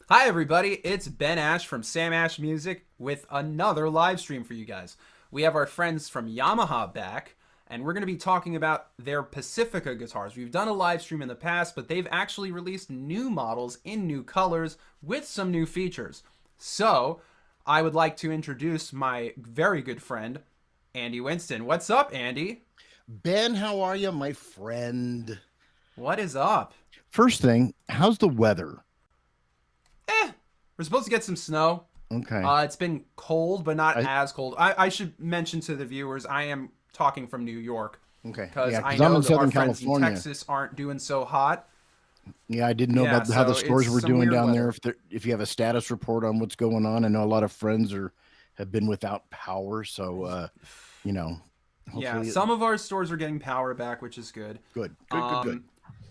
Hi, everybody. It's Ben Ash from Sam Ash Music with another live stream for you guys. We have our friends from Yamaha back, and we're going to be talking about their Pacifica guitars. We've done a live stream in the past, but they've actually released new models in new colors with some new features. So, I would like to introduce my very good friend, Andy Winston. What's up, Andy? Ben, how are you, my friend? What is up? First thing, how's the weather? We're supposed to get some snow. Okay. It's been cold, but not I, as cold. I should mention to the viewers, I am talking from New York okay. because Yeah, I because I'm know in that our Southern friends in California. Texas aren't doing so hot. Yeah, I didn't know Yeah, about how the so it's stores were some doing weird down there. weather. If you have a status report on what's going on, I know a lot of friends have been without power. So, you know, Yeah, hopefully, some of our stores are getting power back, which is good. good. Um,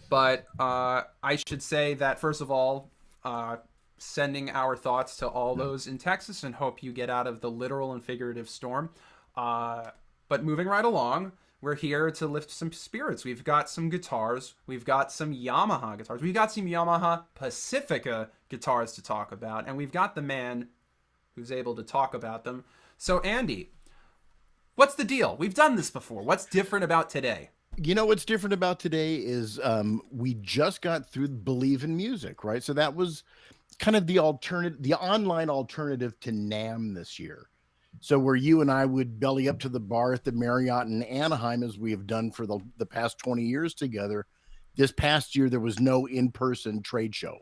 but I should say that first of all, sending our thoughts to all those in Texas and hope you get out of the literal and figurative storm. But moving right along, we're here to lift some spirits. We've got some guitars. We've got some Yamaha guitars. We've got some Yamaha Pacifica guitars to talk about. And we've got the man who's able to talk about them. So, Andy, what's the deal? We've done this before. What's different about today? You know what's different about today is we just got through Believe in Music, right? So that was kind of the alternative, the online alternative to NAMM this year. So where you and I would belly up to the bar at the Marriott in Anaheim, as we have done for the past 20 years together, this past year there was no in-person trade show.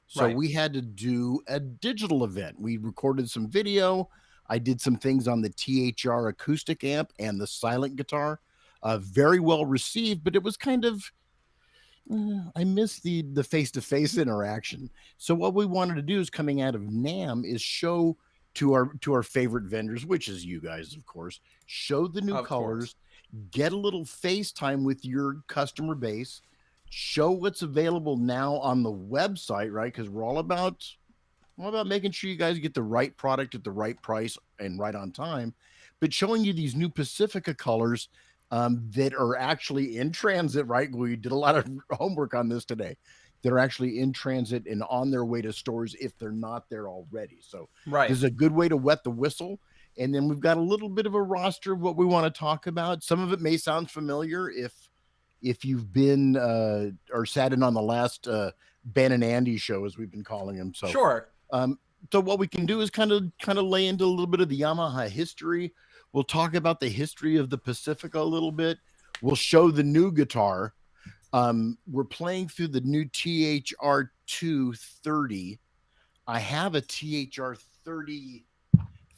So Right. we had to do a digital event. We recorded some video. I did some things on the THR acoustic amp and the silent guitar. Very well received, but it was kind of I miss the face to face interaction. So what we wanted to do is coming out of NAM is show to our favorite vendors, which is you guys, of course, show the new Of course. colors, get a little FaceTime with your customer base, show what's available now on the website, right? Because we're all about making sure you guys get the right product at the right price and right on time, but showing you these new Pacifica colors that are actually in transit, right? We did a lot of homework on this today. That are actually in transit and on their way to stores if they're not there already. So Right. this is a good way to wet the whistle. And then we've got a little bit of a roster of what we want to talk about. Some of it may sound familiar if you've been or sat in on the last Ben and Andy show, as we've been calling them. So Sure. um, so what we can do is kind of lay into a little bit of the Yamaha history. We'll talk about the history of the Pacifica a little bit. We'll show the new guitar. We're playing through the new THR 230. I have a THR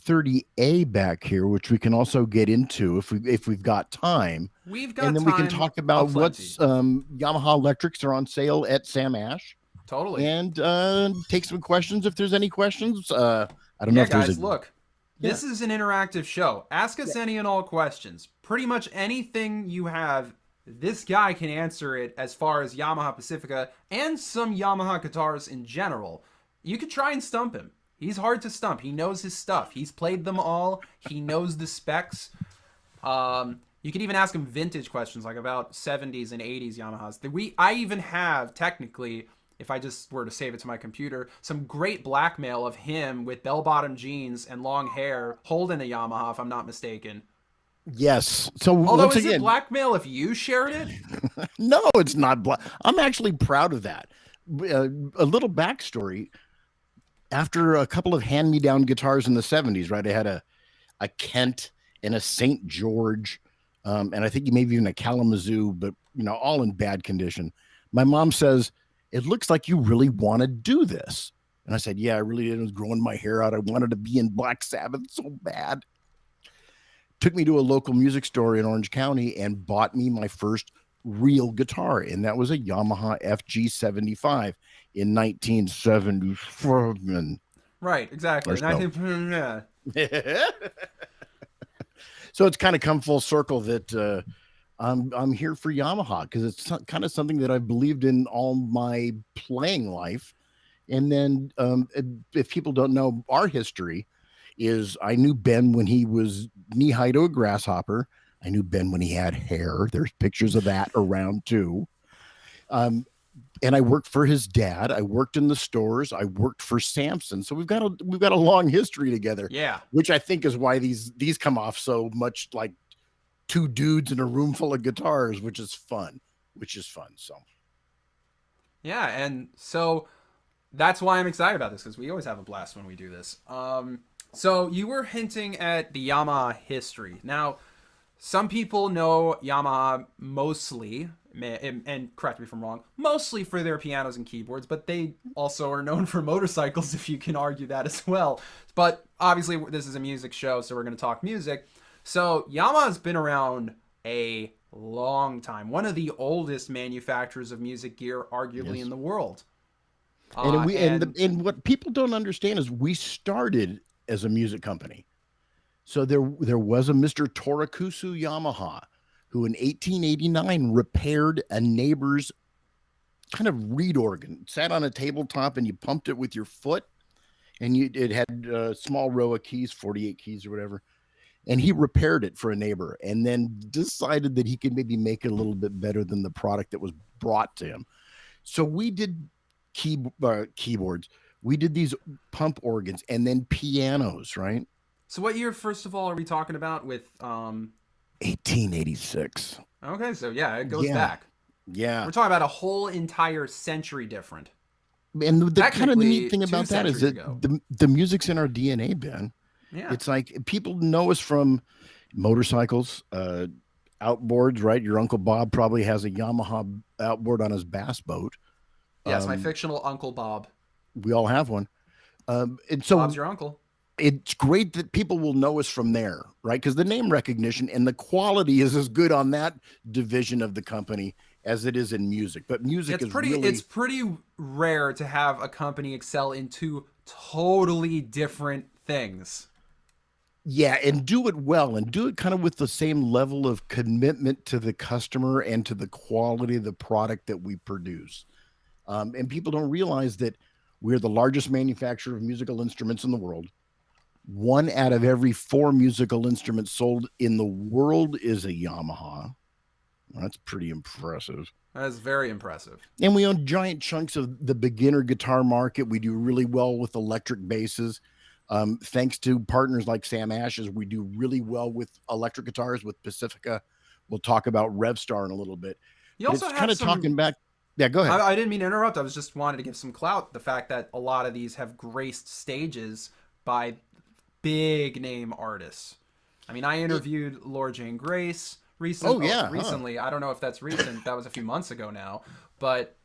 30A back here, which we can also get into if we've got time, We've and got then we can time talk about aplenty. what's Yamaha electrics are on sale at Sam Ash, Totally. and take some questions if there's any questions. I don't know Yeah, if there's a guys, look. yeah. This is an interactive show. Ask us any and all questions. Pretty much anything you have, this guy can answer it as far as Yamaha Pacifica and some Yamaha guitars in general. You could try and stump him. He's hard to stump. He knows his stuff. He's played them all. He knows the specs. You could even ask him vintage questions like about 70s and 80s Yamahas. I even have technically, if I just were to save it to my computer, some great blackmail of him with bell-bottom jeans and long hair holding a Yamaha, if I'm not mistaken. Yes. So Although, once is it again, blackmail if you shared it? no, it's not. I'm actually proud of that. A little backstory. After a couple of hand-me-down guitars in the 70s, right? I had a Kent and a St. George, and I think maybe even a Kalamazoo, but all in bad condition. My mom says, "It looks like you really want to do this." And I said, "Yeah, I really did. I was growing my hair out. I wanted to be in Black Sabbath so bad." Took me to a local music store in Orange County and bought me my first real guitar, and that was a Yamaha FG 75 in 1977 Right, exactly. or so. Yeah. So it's kind of come full circle that I'm here for Yamaha because it's kind of something that I've believed in all my playing life. And then if people don't know our history, is I knew Ben when he was knee high to a grasshopper. I knew Ben when he had hair. There's pictures of that around too. Um, and I worked for his dad. I worked in the stores. I worked for Samson. So we've got a long history together. Yeah. Which I think is why these come off so much like two dudes in a room full of guitars, which is fun. So Yeah, and so that's why I'm excited about this, because we always have a blast when we do this. So you were hinting at the Yamaha history. Now, some people know Yamaha mostly, and correct me if I'm wrong, mostly for their pianos and keyboards, but they also are known for motorcycles, if you can argue that as well. But obviously, this is a music show, so we're going to talk music. So Yamaha's been around a long time. One of the oldest manufacturers of music gear, arguably, yes. in the world. And what people don't understand is we started as a music company. So there was a Mr. Torakusu Yamaha who in 1889 repaired a neighbor's kind of reed organ. It sat on a tabletop and you pumped it with your foot, and it had a small row of keys, 48 keys or whatever. And he repaired it for a neighbor and then decided that he could maybe make it a little bit better than the product that was brought to him. So we did keyboards. We did these pump organs and then pianos, right? So what year, first of all, are we talking about with 1886. Okay, so yeah, it goes back. Yeah. We're talking about a whole entire century different. And the kind of neat thing about that is that ago. the music's in our DNA, Ben. Yeah. It's like people know us from motorcycles, outboards, right? Your Uncle Bob probably has a Yamaha outboard on his bass boat. Yes, my fictional Uncle Bob. We all have one. And so Bob's your uncle. It's great that people will know us from there, right? Because the name recognition and the quality is as good on that division of the company as it is in music. But music it's pretty rare to have a company excel in two totally different things. Yeah, and do it well, and do it kind of with the same level of commitment to the customer and to the quality of the product that we produce. And people don't realize that we're the largest manufacturer of musical instruments in the world. 1 out of every 4 musical instruments sold in the world is a Yamaha. That's pretty impressive. That is very impressive. And we own giant chunks of the beginner guitar market. We do really well with electric basses. Thanks to partners like Sam Ash's, we do really well with electric guitars with Pacifica. We'll talk about Revstar in a little bit. You also have kind of talking back. Yeah, go ahead. I didn't mean to interrupt. I was just wanted to give some clout. The fact that a lot of these have graced stages by big name artists. I mean, I interviewed Laura Jane Grace recently. Recently. I don't know if that's recent. That was a few months ago now. But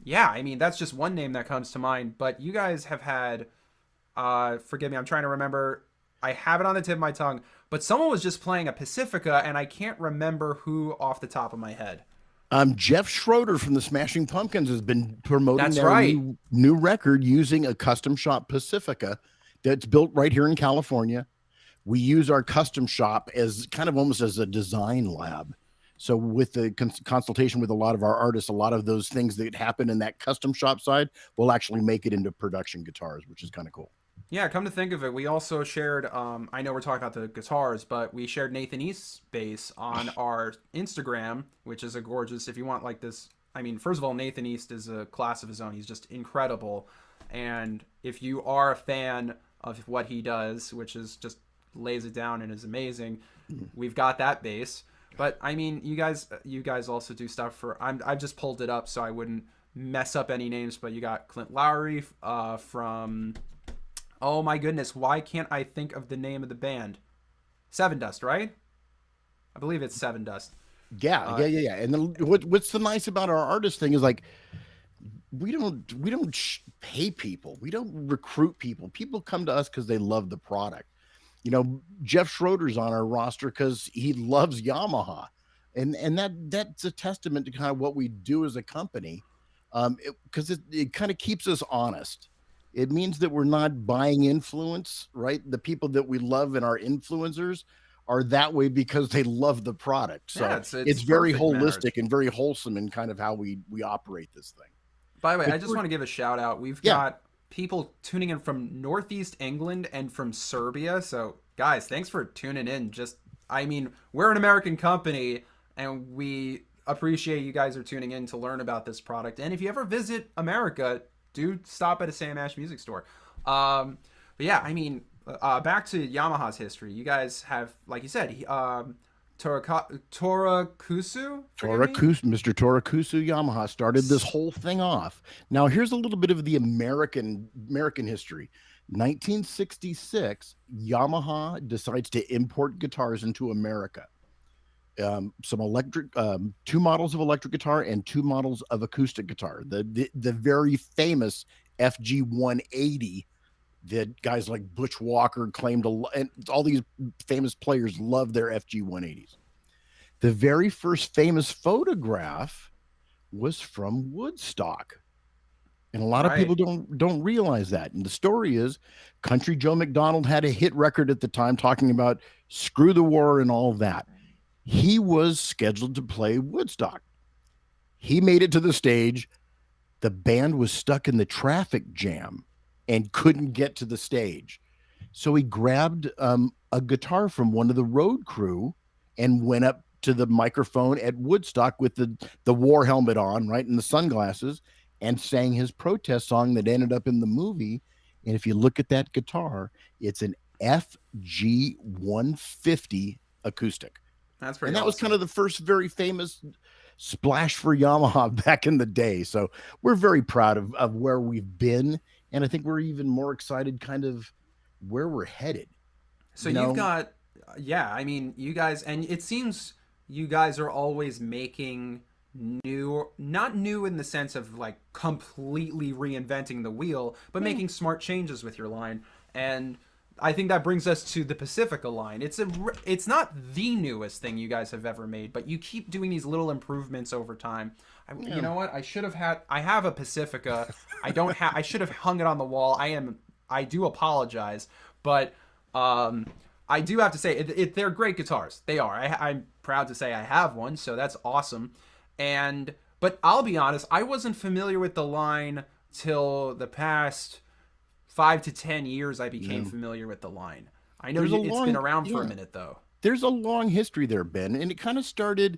yeah, I mean, that's just one name that comes to mind. But you guys have had, forgive me, I'm trying to remember. I have it on the tip of my tongue. But someone was just playing a Pacifica, and I can't remember who off the top of my head. Jeff Schroeder from the Smashing Pumpkins has been promoting their new record using a custom shop Pacifica that's built right here in California. We use our custom shop as kind of almost as a design lab. So with the consultation with a lot of our artists, a lot of those things that happen in that custom shop side will actually make it into production guitars, which is kind of cool. Yeah, come to think of it, we also shared, I know we're talking about the guitars, but we shared Nathan East's bass on our Instagram, which is a gorgeous, if you want like this, I mean, first of all, Nathan East is a class of his own. He's just incredible. And if you are a fan of what he does, which is just lays it down and is amazing, we've got that bass. But I mean, you guys also do stuff for, I've just pulled it up so I wouldn't mess up any names, but you got Clint Lowry from... Oh my goodness, why can't I think of the name of the band? Seven Dust, right? I believe it's Seven Dust. Yeah. And then what's the nice about our artist thing is like we don't pay people. We don't recruit people. People come to us because they love the product. You know, Jeff Schroeder's on our roster because he loves Yamaha. And that's a testament to kind of what we do as a company. Because it kind of keeps us honest. It means that we're not buying influence, right? The people that we love and our influencers are that way because they love the product. So yeah, it's very holistic and very wholesome in kind of how we operate this thing. By the way, I just want to give a shout out. We've got people tuning in from Northeast England and from Serbia. So guys, thanks for tuning in. I mean, we're an American company and we appreciate you guys are tuning in to learn about this product. And if you ever visit America, do stop at a Sam Ash music store. But yeah, I mean, back to Yamaha's history. You guys have, like you said, Torakusu. Forgive me. Mr. Torakusu Yamaha started this whole thing off. Now, here's a little bit of the American history. 1966, Yamaha decides to import guitars into America. Some electric, two models of electric guitar and two models of acoustic guitar. The very famous FG 180 that guys like Butch Walker claimed to, and all these famous players love their FG 180s. The very first famous photograph was from Woodstock. And a lot of people don't realize that. And the story is Country Joe McDonald had a hit record at the time talking about screw the war and all that. He was scheduled to play Woodstock. He made it to the stage. The band was stuck in the traffic jam and couldn't get to the stage. So he grabbed a guitar from one of the road crew and went up to the microphone at Woodstock with the war helmet on, right, and the sunglasses, and sang his protest song that ended up in the movie. And if you look at that guitar, it's an FG 150 acoustic. That's pretty. And that awesome. was kind of the first very famous splash for Yamaha back in the day. So we're very proud of where we've been. And I think we're even more excited kind of where we're headed. So you've got, yeah, I mean, you guys, and it seems you guys are always making new, not new in the sense of like completely reinventing the wheel, but making smart changes with your line. And I think that brings us to the Pacifica line. It's not the newest thing you guys have ever made, but you keep doing these little improvements over time. You know what? I have a Pacifica. I should have hung it on the wall. I do apologize, but I do have to say they're great guitars. They are. I'm proud to say I have one, so that's awesome. But I'll be honest, I wasn't familiar with the line till the past 5 to 10 years. I became familiar with the line. I know it's been around for a minute though. There's a long history there, Ben, and it kind of started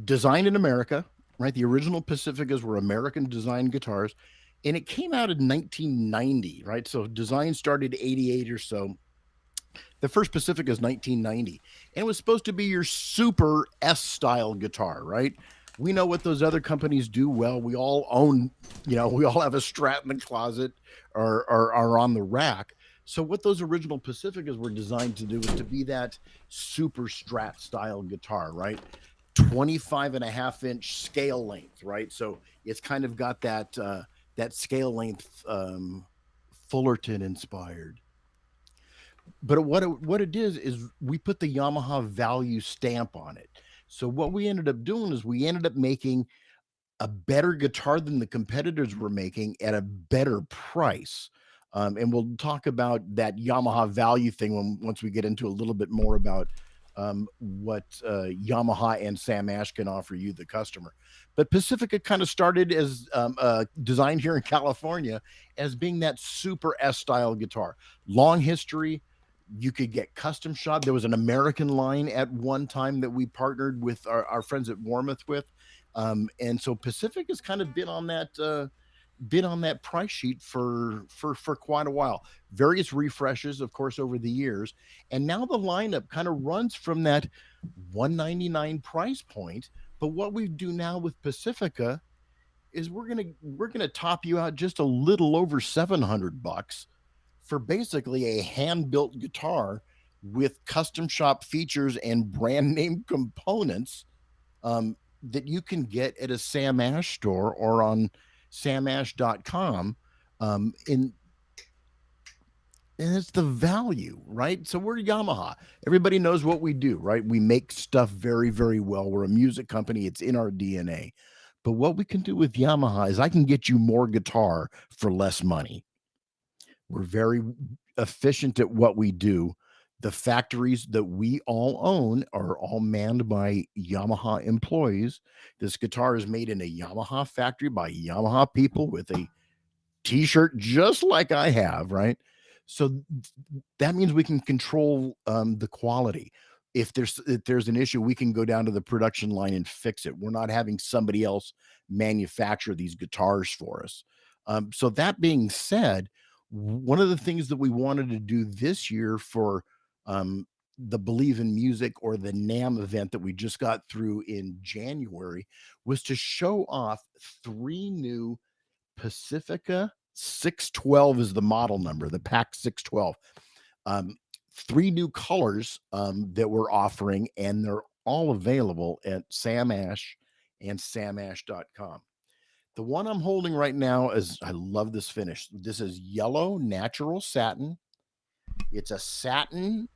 designed in America, right? The original Pacificas were American designed guitars, and it came out in 1990, right? So design started 88 or so. The first Pacifica is 1990, and it was supposed to be your super S-style guitar, right? We know what those other companies do well. We all own, we all have a Strat in the closet or are on the rack. So what those original Pacificas were designed to do was to be that super Strat style guitar, right? 25.5-inch scale length, right? So it's kind of got that scale length, Fullerton inspired. But what it is we put the Yamaha value stamp on it. So what we ended up doing is we ended up making a better guitar than the competitors were making at a better price. And we'll talk about that Yamaha value thing once we get into a little bit more about what Yamaha and Sam Ash can offer you, the customer. But Pacifica kind of started as designed here in California as being that super S-style guitar. Long history. You could get custom shop. There was an American line at one time that we partnered with our friends at Warmouth with. And so Pacific has kind of been on that price sheet for quite a while. Various refreshes, of course, over the years. And now the lineup kind of runs from that $199 price point. But what we do now with Pacifica is we're gonna top you out just a little over $700 for basically a hand-built guitar with custom shop features and brand name components that you can get at a Sam Ash store or on samash.com. And it's the value, right? So we're Yamaha. Everybody knows what we do, right? We make stuff very, very well. We're a music company. It's in our DNA. But what we can do with Yamaha is I can get you more guitar for less money. We're very efficient at what we do. The factories that we all own are all manned by Yamaha employees. This guitar is made in a Yamaha factory by Yamaha people with a t-shirt just like I have, right? So that means we can control the quality. if there's an issue, we can go down to the production line and fix it. We're not having somebody else manufacture these guitars for us. So that being said, one of the things that we wanted to do this year for the Believe in Music, or the NAMM event that we just got through in January, was to show off 3 new Pacifica 612 is the model number, the Pack 612. 3 new colors that we're offering, and they're all available at Sam Ash and samash.com. The one I'm holding right now is, I love this finish. This is yellow natural satin. It's a satin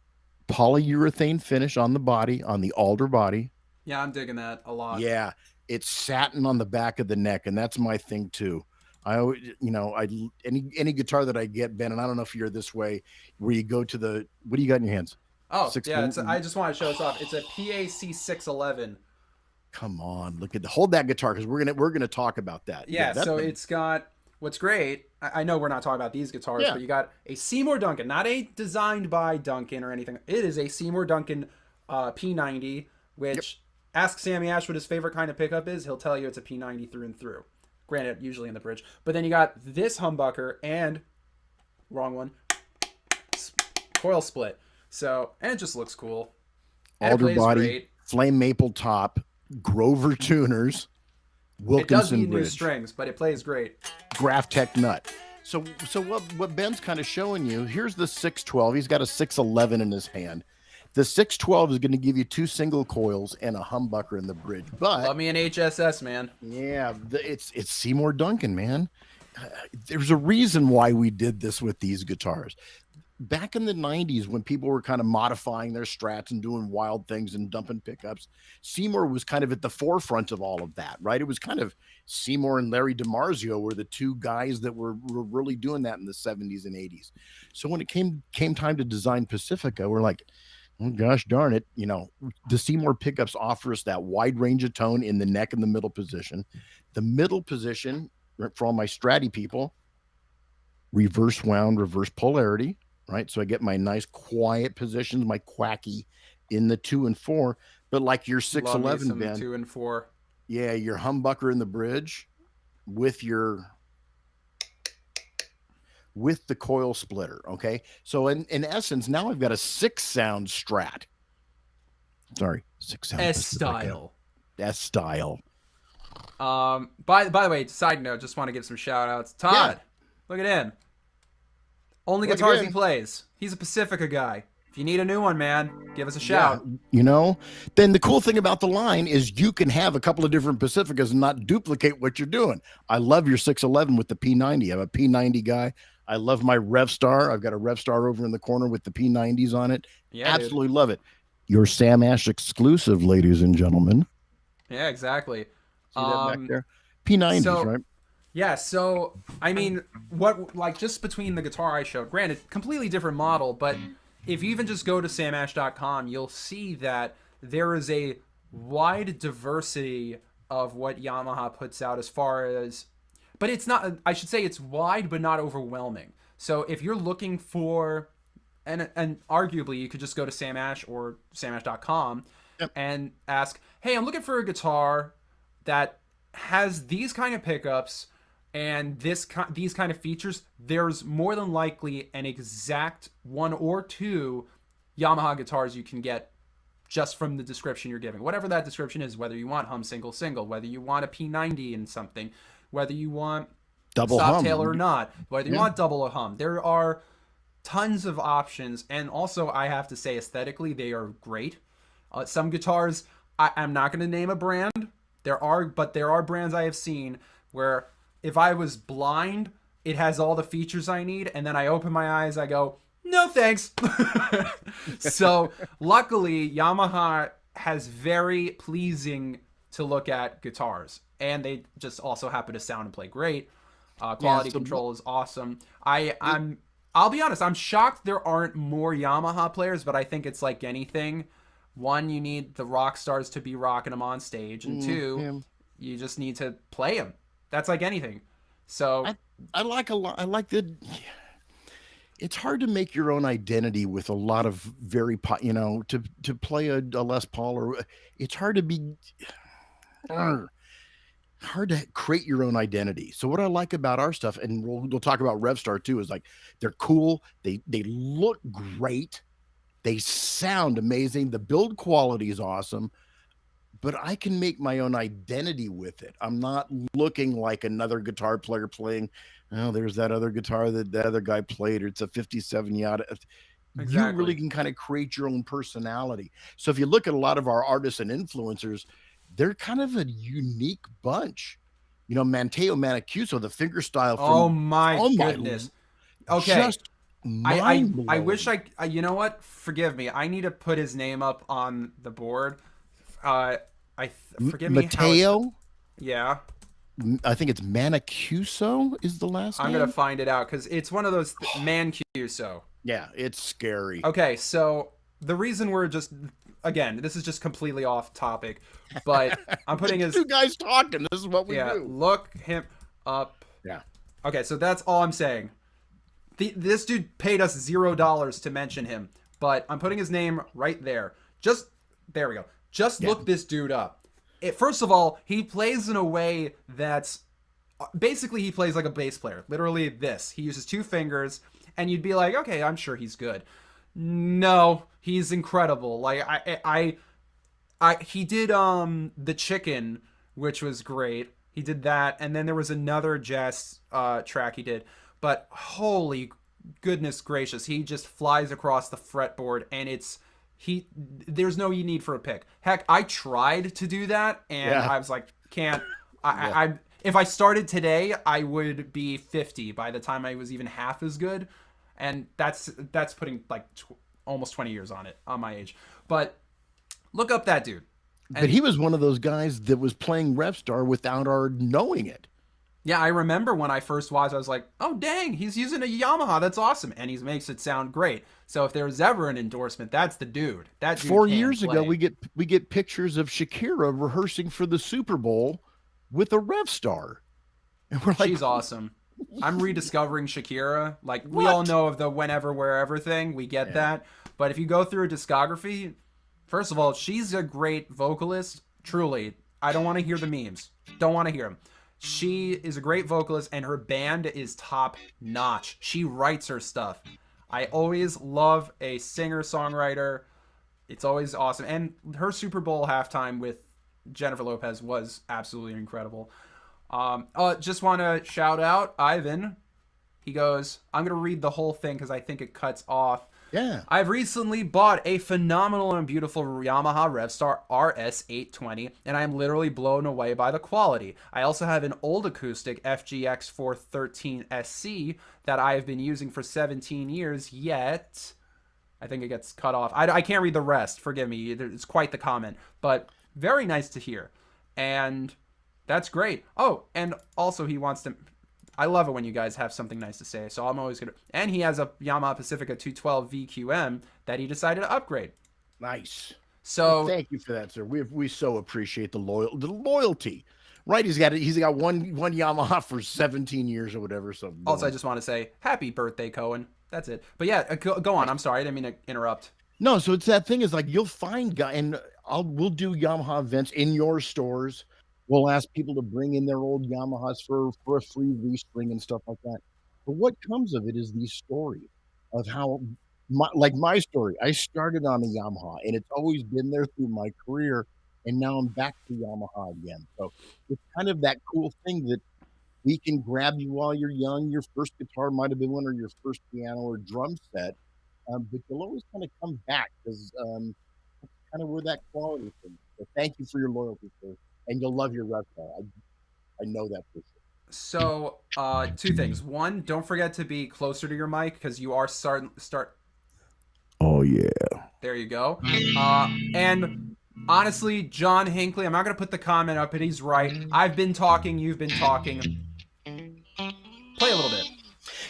polyurethane finish on the body, on the alder body. Yeah, I'm digging that a lot. Yeah, it's satin on the back of the neck, and that's my thing too. I always, any guitar that I get, Ben, and I don't know if you're this way, where you go to the, what do you got in your hands? Oh, yeah, I just want to show this off. It's a PAC 611. Come on, hold that guitar, because we're gonna talk about that. Yeah, so it's got, what's great, I know we're not talking about these guitars, but you got a Seymour Duncan, not a designed by Duncan or anything. It is a Seymour Duncan P90, which, ask Sammy Ash what his favorite kind of pickup is. He'll tell you it's a P90 through and through. Granted, usually in the bridge. But then you got this humbucker and, wrong one, coil split. So, and it just looks cool. And alder body, great. Flame maple top, Grover tuners, Wilkinson it does need bridge, new strings, but it plays great. Graphtec nut. So what Ben's kind of showing you, here's the 612. He's got a 611 in his hand. The 612 is going to give you 2 single coils and a humbucker in the bridge. But love me an HSS, man. Yeah, it's Seymour Duncan, man. There's a reason why we did this with these guitars. Back in the 90s, when people were kind of modifying their Strats and doing wild things and dumping pickups, Seymour was kind of at the forefront of all of that, right? It was kind of Seymour and Larry DiMarzio were the 2 guys that were really doing that in the 70s and 80s. So when it came time to design Pacifica, we're like, oh, gosh darn it, the Seymour pickups offer us that wide range of tone in the neck and the middle position. The middle position, for all my Stratty people, reverse wound, reverse polarity, right? So I get my nice quiet positions, my quacky in the 2 and 4, but like your 611, Ben, 2 and 4. Yeah, your humbucker in the bridge with the coil splitter. Okay, so in essence, now I've got a 6-sound Strat. Sorry, 6-sound S-style. S-style. By the way, side note, just want to give some shout outs. Todd, look at him. Only guitars he plays. He's a Pacifica guy. If you need a new one, man, give us a shout. Then the cool thing about the line is you can have a couple of different Pacificas and not duplicate what you're doing. I love your 611 with the P90. I'm a P90 guy. I love my Revstar. I've got a Revstar over in the corner with the P90s on it. Yeah, absolutely love it. Your Sam Ash exclusive, ladies and gentlemen. Yeah, exactly. See that back there? P90s, right? Yeah, so, I mean, just between the guitar I showed, granted, completely different model, but if you even just go to samash.com, you'll see that there is a wide diversity of what Yamaha puts out as far as, but it's not, I should say it's wide, but not overwhelming. So if you're looking for, and arguably you could just go to Samash or samash.com and ask, hey, I'm looking for a guitar that has these kind of pickups and these kind of features. There's more than likely an exact 1 or 2 Yamaha guitars you can get just from the description you're giving. Whatever that description is, whether you want hum single, whether you want a P90 in something, whether you want double stop tail or not, whether you want double or hum. There are tons of options, and also I have to say aesthetically they are great. Some guitars, I'm not going to name a brand. There are brands I have seen where if I was blind, it has all the features I need, and then I open my eyes, I go, no thanks. So luckily, Yamaha has very pleasing to look at guitars, and they just also happen to sound and play great. Quality control is awesome. I'll be honest, I'm shocked there aren't more Yamaha players, but I think it's like anything. 1, you need the rock stars to be rocking them on stage, and 2, you just need to play them. That's like anything. So I like a lot. I like the. it's hard to make your own identity with a lot of very, to play a Les Paul, or it's hard to be hard to create your own identity. So what I like about our stuff, and we'll talk about Revstar too, is like they're cool. They look great. They sound amazing. The build quality is awesome. But I can make my own identity with it. I'm not looking like another guitar player playing, oh, there's that other guitar that the other guy played, or it's a 57 Yada. Exactly. You really can kind of create your own personality. So if you look at a lot of our artists and influencers, they're kind of a unique bunch. You know, Mateo Mancuso, the finger style. Oh my goodness. Okay. Just I wish you know what? Forgive me. I need to put his name up on the board. Forgive me. Mateo? Yeah. I think it's Mancuso is the last name. I'm going to find it out because it's one of those Mancuso. Yeah, it's scary. Okay, so the reason we're just, again, this is just completely off topic, but I'm putting his... Two guys talking. This is what we do. Look him up. Yeah. Okay, so that's all I'm saying. This dude paid us $0 to mention him, but I'm putting his name right there. There we go. Just look this dude up. First of all, he plays in a way that's basically he plays like a bass player. Literally this. He uses two fingers, and you'd be like, okay, I'm sure he's good. No, he's incredible. Like he did the Chicken, which was great. He did that, and then there was another jazz track he did. But holy goodness gracious, he just flies across the fretboard, and there's no need for a pick. Heck, I tried to do that, and I was like, can't. If I started today, I would be 50 by the time I was even half as good, and that's putting like almost 20 years on my age. But look up that dude. But he was one of those guys that was playing Revstar without our knowing it. Yeah, I remember when I first watched, I was like, oh, dang, he's using a Yamaha. That's awesome. And he makes it sound great. So if there was ever an endorsement, that's the dude. That dude 4 years ago, we get pictures of Shakira rehearsing for the Super Bowl with a Revstar. And we're like, she's awesome. I'm rediscovering Shakira. Like, we all know of the whenever, wherever thing. We get that. But if you go through a discography, first of all, she's a great vocalist. Truly. I don't want to hear the memes. Don't want to hear them. She is a great vocalist, and her band is top notch. She writes her stuff. I always love a singer-songwriter. It's always awesome. And her Super Bowl halftime with Jennifer Lopez was absolutely incredible. Just want to shout out Ivan. He goes, I'm going to read the whole thing because I think it cuts off. Yeah. I've recently bought a phenomenal and beautiful Yamaha Revstar RS820, and I am literally blown away by the quality. I also have an old acoustic FGX 413 SC that I have been using for 17 years, yet I think it gets cut off. I can't read the rest. Forgive me. It's quite the comment, but very nice to hear. And that's great. Oh, and also he wants to... I love it when you guys have something nice to say, so I'm always going to... And he has a Yamaha Pacifica 212 VQM that he decided to upgrade. Nice. So... Well, thank you for that, sir. We so appreciate the loyalty. Right? He's got one Yamaha for 17 years or whatever. So also, I just want to say, happy birthday, Cohen. That's it. But yeah, go on. I'm sorry. I didn't mean to interrupt. No, so it's that thing is like you'll find guys, and we'll do Yamaha events in your stores. We'll ask people to bring in their old Yamahas for a free restring and stuff like that. But what comes of it is the story of how, my story. I started on a Yamaha, and it's always been there through my career, and now I'm back to Yamaha again. So it's kind of that cool thing that we can grab you while you're young. Your first guitar might have been one, or your first piano or drum set, but you'll always kind of come back because that's kind of where that quality is. So thank you for your loyalty, sir. And you'll love your Revstar. I know that for sure. So, two things. One, don't forget to be closer to your mic because you are start. Oh yeah. There you go. And honestly, John Hinckley, I'm not gonna put the comment up, but he's right. I've been talking. You've been talking. Play a little bit.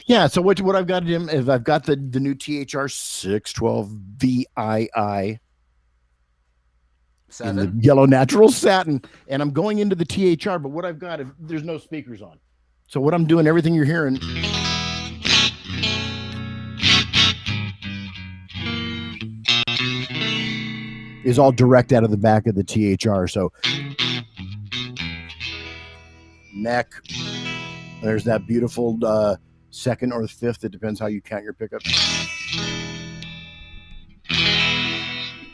Yeah. So what I've got him is I've got the new THR 612 VII. in the yellow natural satin, and I'm going into the THR, but what I've got, there's no speakers on. So what I'm doing, everything you're hearing is all direct out of the back of the THR. So neck, there's that beautiful second or fifth. It depends how you count your pickup.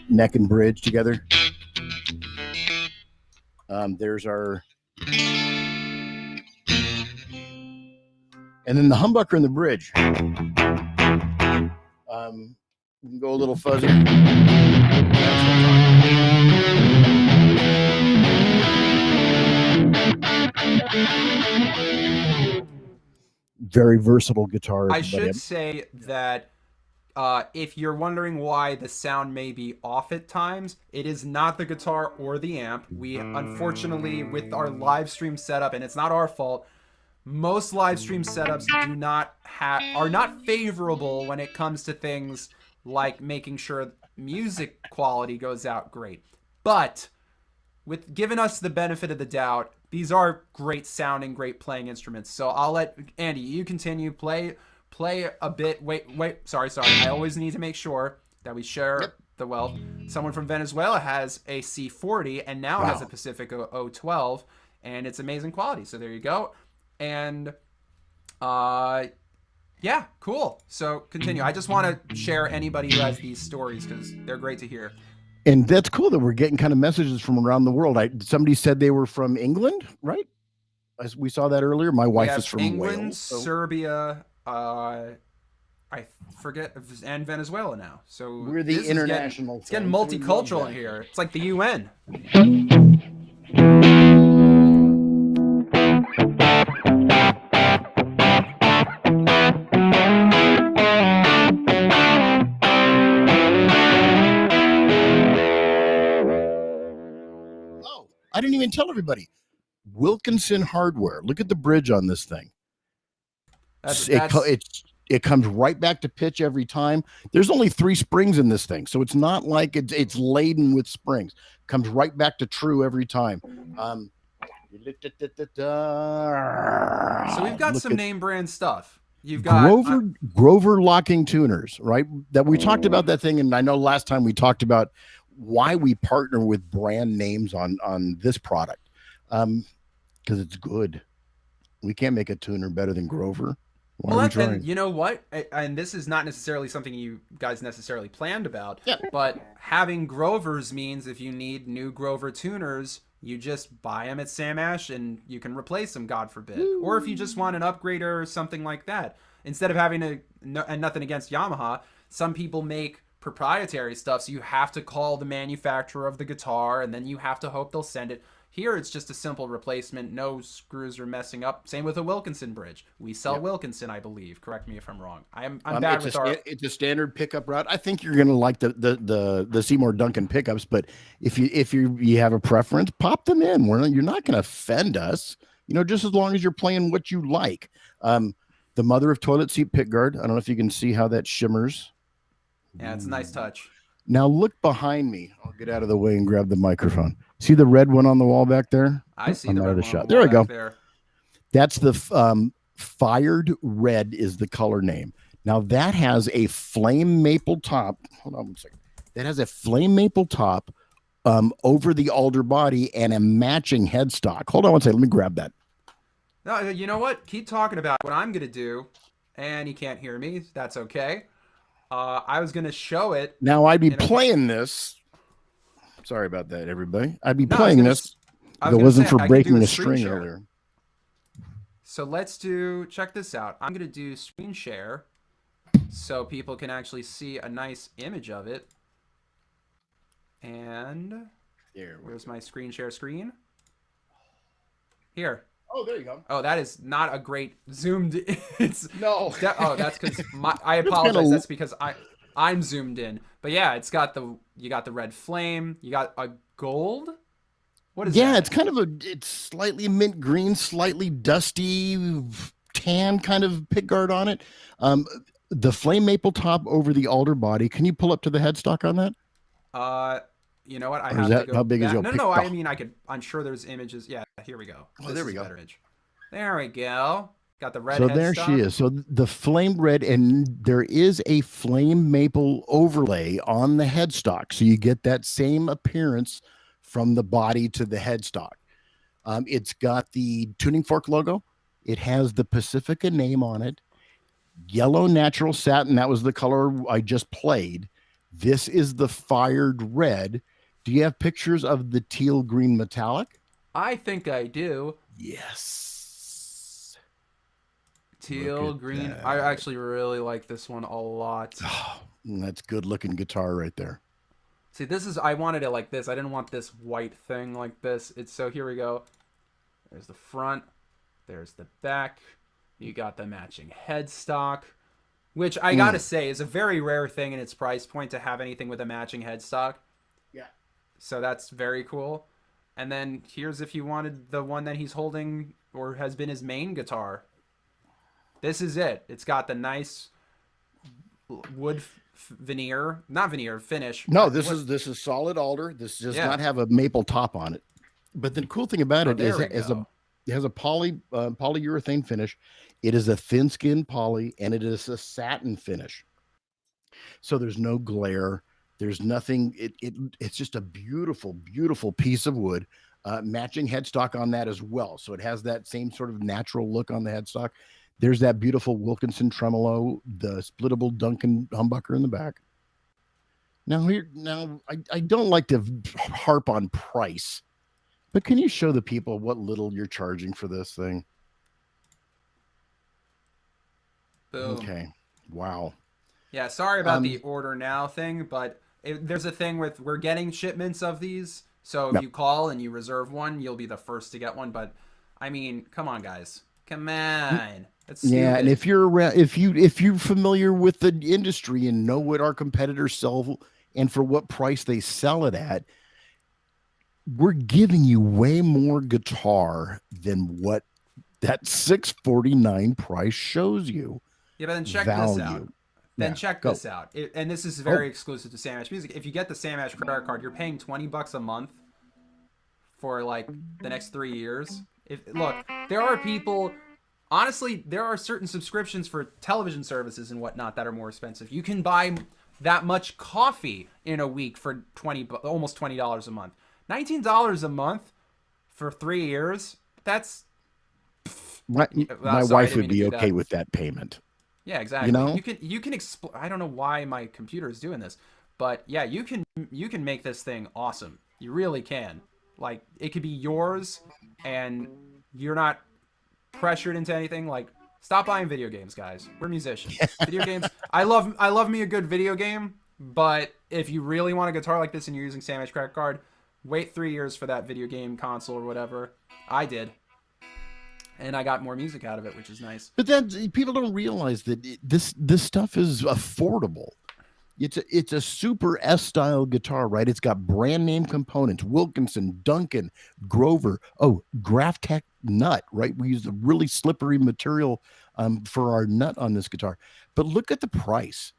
Neck and bridge together. There's our, and then the humbucker and the bridge. We can go a little fuzzy. Very versatile guitar. I should say that if you're wondering why the sound may be off at times, it is not the guitar or the amp. We, unfortunately, with our live stream setup, and it's not our fault, most live stream setups are not favorable when it comes to things like making sure music quality goes out great. But with giving us the benefit of the doubt, these are great sounding, great playing instruments. So I'll let Andy, you continue, play a bit. Wait, sorry. I always need to make sure that we share the wealth. Someone from Venezuela has a C40 and now has a Pacifica 012, and it's amazing quality. So there you go. And yeah, cool. So continue. I just want to share anybody who has these stories because they're great to hear. And that's cool that we're getting kind of messages from around the world. Somebody said they were from England, right? As we saw that earlier. My wife is from England, Wales, so. Serbia, I forget, and Venezuela now. So we're the international. It's getting multicultural in here. It's like the UN. I didn't even tell everybody. Wilkinson hardware. Look at the bridge on this thing. It comes right back to pitch every time. There's only 3 springs in this thing, so it's not like it's laden with springs. Comes right back to true every time. So we've got some name brand stuff. You've got Grover locking tuners, right? That we talked about that thing, and I know last time we talked about why we partner with brand names on this product, because it's good. We can't make a tuner better than Grover. And you know what? And this is not necessarily something you guys necessarily planned about, but having Grovers means if you need new Grover tuners, you just buy them at Sam Ash and you can replace them, God forbid. Woo. Or if you just want an upgrader or something like that, instead of having and nothing against Yamaha, some people make proprietary stuff, so you have to call the manufacturer of the guitar and then you have to hope they'll send it. Here it's just a simple replacement, no screws are messing up. Same with a Wilkinson bridge. We sell Wilkinson, I believe. Correct me if I'm wrong. I'm bad with it's a standard pickup route. I think you're gonna like the Seymour Duncan pickups, but if you have a preference, pop them in. You're not gonna offend us, just as long as you're playing what you like. The mother of toilet seat pickguard. I don't know if you can see how that shimmers. Yeah, it's a nice touch. Now look behind me. I'll get out of the way and grab the microphone. See the red one on the wall back there? I see the red one shot. There we go. That's the Fired Red is the color name. Now that has a flame maple top. Hold on one second. That has a flame maple top over the alder body and a matching headstock. Hold on one second. Let me grab that. No, you know what? Keep talking about what I'm going to do. And you can't hear me. That's okay. I was going to show it. Now I'd be playing this. Sorry about that, everybody. I'd be playing this if it wasn't for breaking the string earlier. So check this out. I'm going to do screen share so people can actually see a nice image of it. And where's my screen share screen? Here. Oh, there you go. Oh, that is not a great zoomed. That's because I apologize. That's because I'm zoomed in. But yeah, you got the red flame. You got a gold. What is that? Yeah, it's kind of it's slightly mint green, slightly dusty tan kind of pickguard on it. The flame maple top over the alder body. Can you pull up to the headstock on that? You know what? I have to go. How big is your No. I mean, I'm sure there's images. Yeah, here we go. Oh, there we go. There we go. Got the red So there she headstock. is. So the flame red, and there is a flame maple overlay on the headstock. So you get that same appearance from the body to the headstock. It's got the tuning fork logo. It has the Pacifica name on it. Yellow natural satin. That was the color I just played. This is the fired red. Do you have pictures of the teal green metallic? I think I do. Yes. Teal green. I actually really like this one a lot. Oh, that's good looking guitar right there. See, this is, I wanted it like this. I didn't want this white thing like this. It's so, here we go. There's the front. There's the back. You got the matching headstock, which I gotta say is a very rare thing in its price point to have anything with a matching headstock. Yeah. So that's very cool. And then here's if you wanted the one that he's holding or has been his main guitar. This is it. It's got the nice wood veneer, not veneer, finish. No, this is solid alder. This does not have a maple top on it. But the cool thing about it is it has a polyurethane finish. It is a thin skin poly, and it is a satin finish. So there's no glare. There's nothing. It's just a beautiful, beautiful piece of wood. Matching headstock on that as well. So it has that same sort of natural look on the headstock. There's that beautiful Wilkinson tremolo, the splittable Duncan humbucker in the back. Now I don't like to harp on price, but can you show the people what little you're charging for this thing? Boom. Okay. Wow. Yeah, sorry about the order now thing, but there's a thing with, we're getting shipments of these. So if you call and you reserve one, you'll be the first to get one. But I mean, come on, guys. Come on. Yeah, and if you're around, if you're familiar with the industry and know what our competitors sell and for what price they sell it at, we're giving you way more guitar than what that $649 price shows you. Yeah, but then check this out. Check this out. And this is very exclusive to Sam Ash Music. If you get the Sam Ash credit card, you're paying $20 a month for like the next 3 years. Look, there are people. Honestly, there are certain subscriptions for television services and whatnot that are more expensive. You can buy that much coffee in a week for almost $20 a month. $19 a month for 3 years. That's my wife would be okay with that payment. Yeah, exactly. You know, you can I don't know why my computer is doing this, but yeah, you can make this thing awesome. You really can. Like, it could be yours, and you're not pressured into anything. Like, stop buying video games, guys. We're musicians. Video games. I love me a good video game, but if you really want a guitar like this and you're using Sam Ash credit card, wait 3 years for that video game console or whatever. I did. And I got more music out of it, which is nice. But then people don't realize that this stuff is affordable. It's a super S-style guitar, right? It's got brand name components: Wilkinson, Duncan, Grover. Oh, Graphtec nut, right? We use a really slippery material for our nut on this guitar. But look at the price.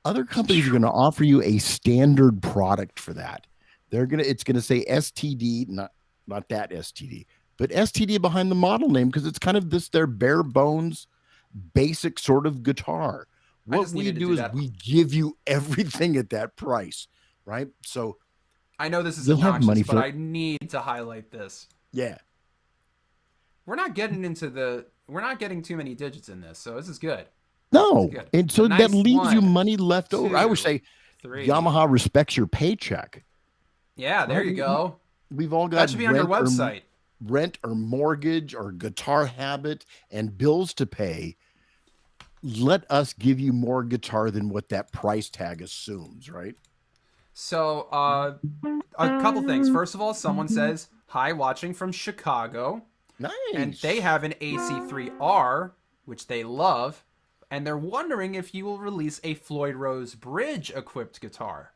Other companies are going to offer you a standard product for that. It's going to say STD, not that STD, but STD behind the model name, because it's kind of their bare bones, basic sort of guitar. What we do is we give you everything at that price, right? So I know this is obnoxious, but I need to highlight this. Yeah. We're not getting too many digits in this, so this is good. No. And so that leaves you money left over. I would say Yamaha respects your paycheck. Yeah, there you go. We've all got that should be on your website. Rent or mortgage or guitar habit and bills to pay. Let us give you more guitar than what that price tag assumes, right? So, a couple things. First of all, someone says, hi, watching from Chicago. Nice. And they have an AC3R, which they love, and they're wondering if you will release a Floyd Rose bridge-equipped guitar.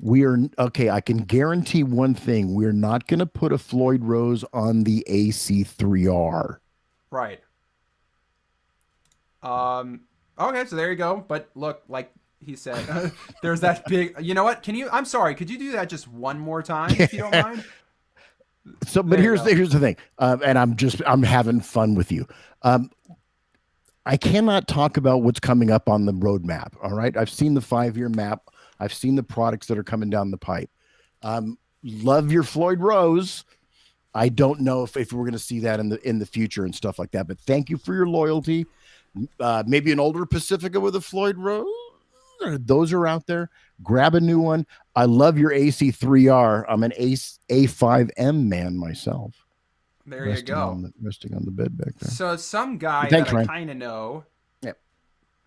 I can guarantee one thing. We're not going to put a Floyd Rose on the AC3R. Right. Okay, so there you go. But look, like he said, there's that big, you know what? I'm sorry, could you do that just one more time if you don't mind? So, but here's the thing. And I'm having fun with you. I cannot talk about what's coming up on the roadmap. All right. I've seen the 5-year map. I've seen the products that are coming down the pipe. Love your Floyd Rose. I don't know if we're going to see that in the future and stuff like that, but thank you for your loyalty. Maybe an older Pacifica with a Floyd Rose. Those are out there. Grab a new one. I love your AC3R. I'm an A5M man myself. There you go. Resting on the bed back there. So some guy that I kind of know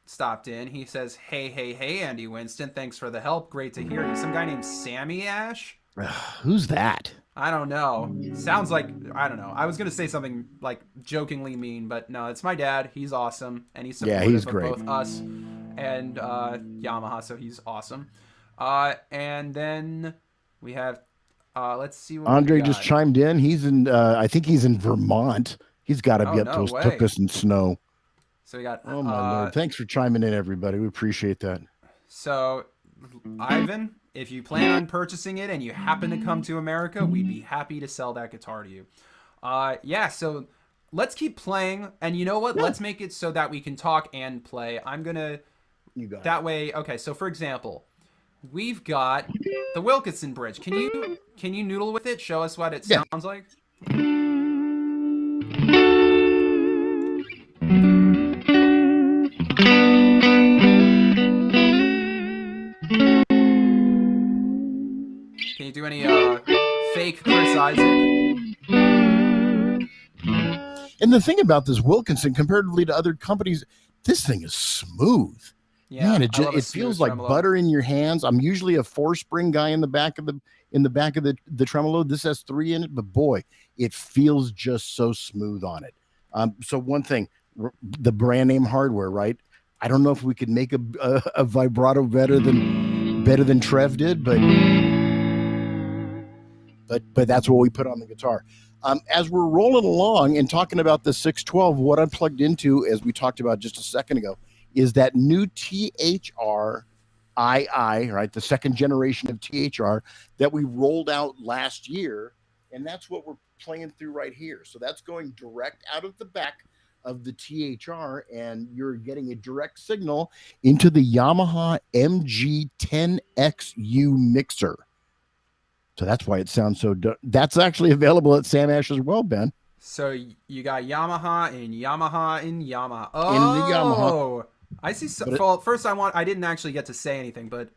stopped in. He says, hey, Andy Winston. Thanks for the help. Great to hear you. Some guy named Sammy Ash. Who's that? I don't know. Sounds like, I don't know. I was going to say something like jokingly mean, but no, it's my dad. He's awesome. And he's supportive of both us and Yamaha, so he's awesome. And then we have, let's see what Andre just chimed in. He's in, I think he's in Vermont. He's got to be up to Tuckus and snow. So we got, oh my Lord. Thanks for chiming in, everybody. We appreciate that. So, Ivan, if you plan on purchasing it and you happen to come to America, we'd be happy to sell that guitar to you. Yeah, so let's keep playing. And you know what? Let's make it so that we can talk and play. I'm going to... That way, okay, so for example, we've got the Wilkinson bridge. Can you noodle with it? Show us what it sounds like? Can you do any fake Chris Isaac? And the thing about this Wilkinson, comparatively to other companies, this thing is smooth. Yeah, man, it feels like tremolo. Butter in your hands. I'm usually a 4-spring guy in the back of the tremolo. This has 3 in it, but boy, it feels just so smooth on it. So one thing, the brand name hardware, right? I don't know if we could make a vibrato better than Trev did, but that's what we put on the guitar. As we're rolling along and talking about the 612, what I plugged into, as we talked about just a second ago, is that new THR II, right? The second generation of THR that we rolled out last year. And that's what we're playing through right here. So that's going direct out of the back of the THR, and you're getting a direct signal into the Yamaha MG10XU mixer. So that's why it sounds so... That's actually available at Sam Ash as well, Ben. So you got Yamaha and Yamaha and Yamaha. Oh! In the Yamaha. I see. Well, first, I didn't actually get to say anything, but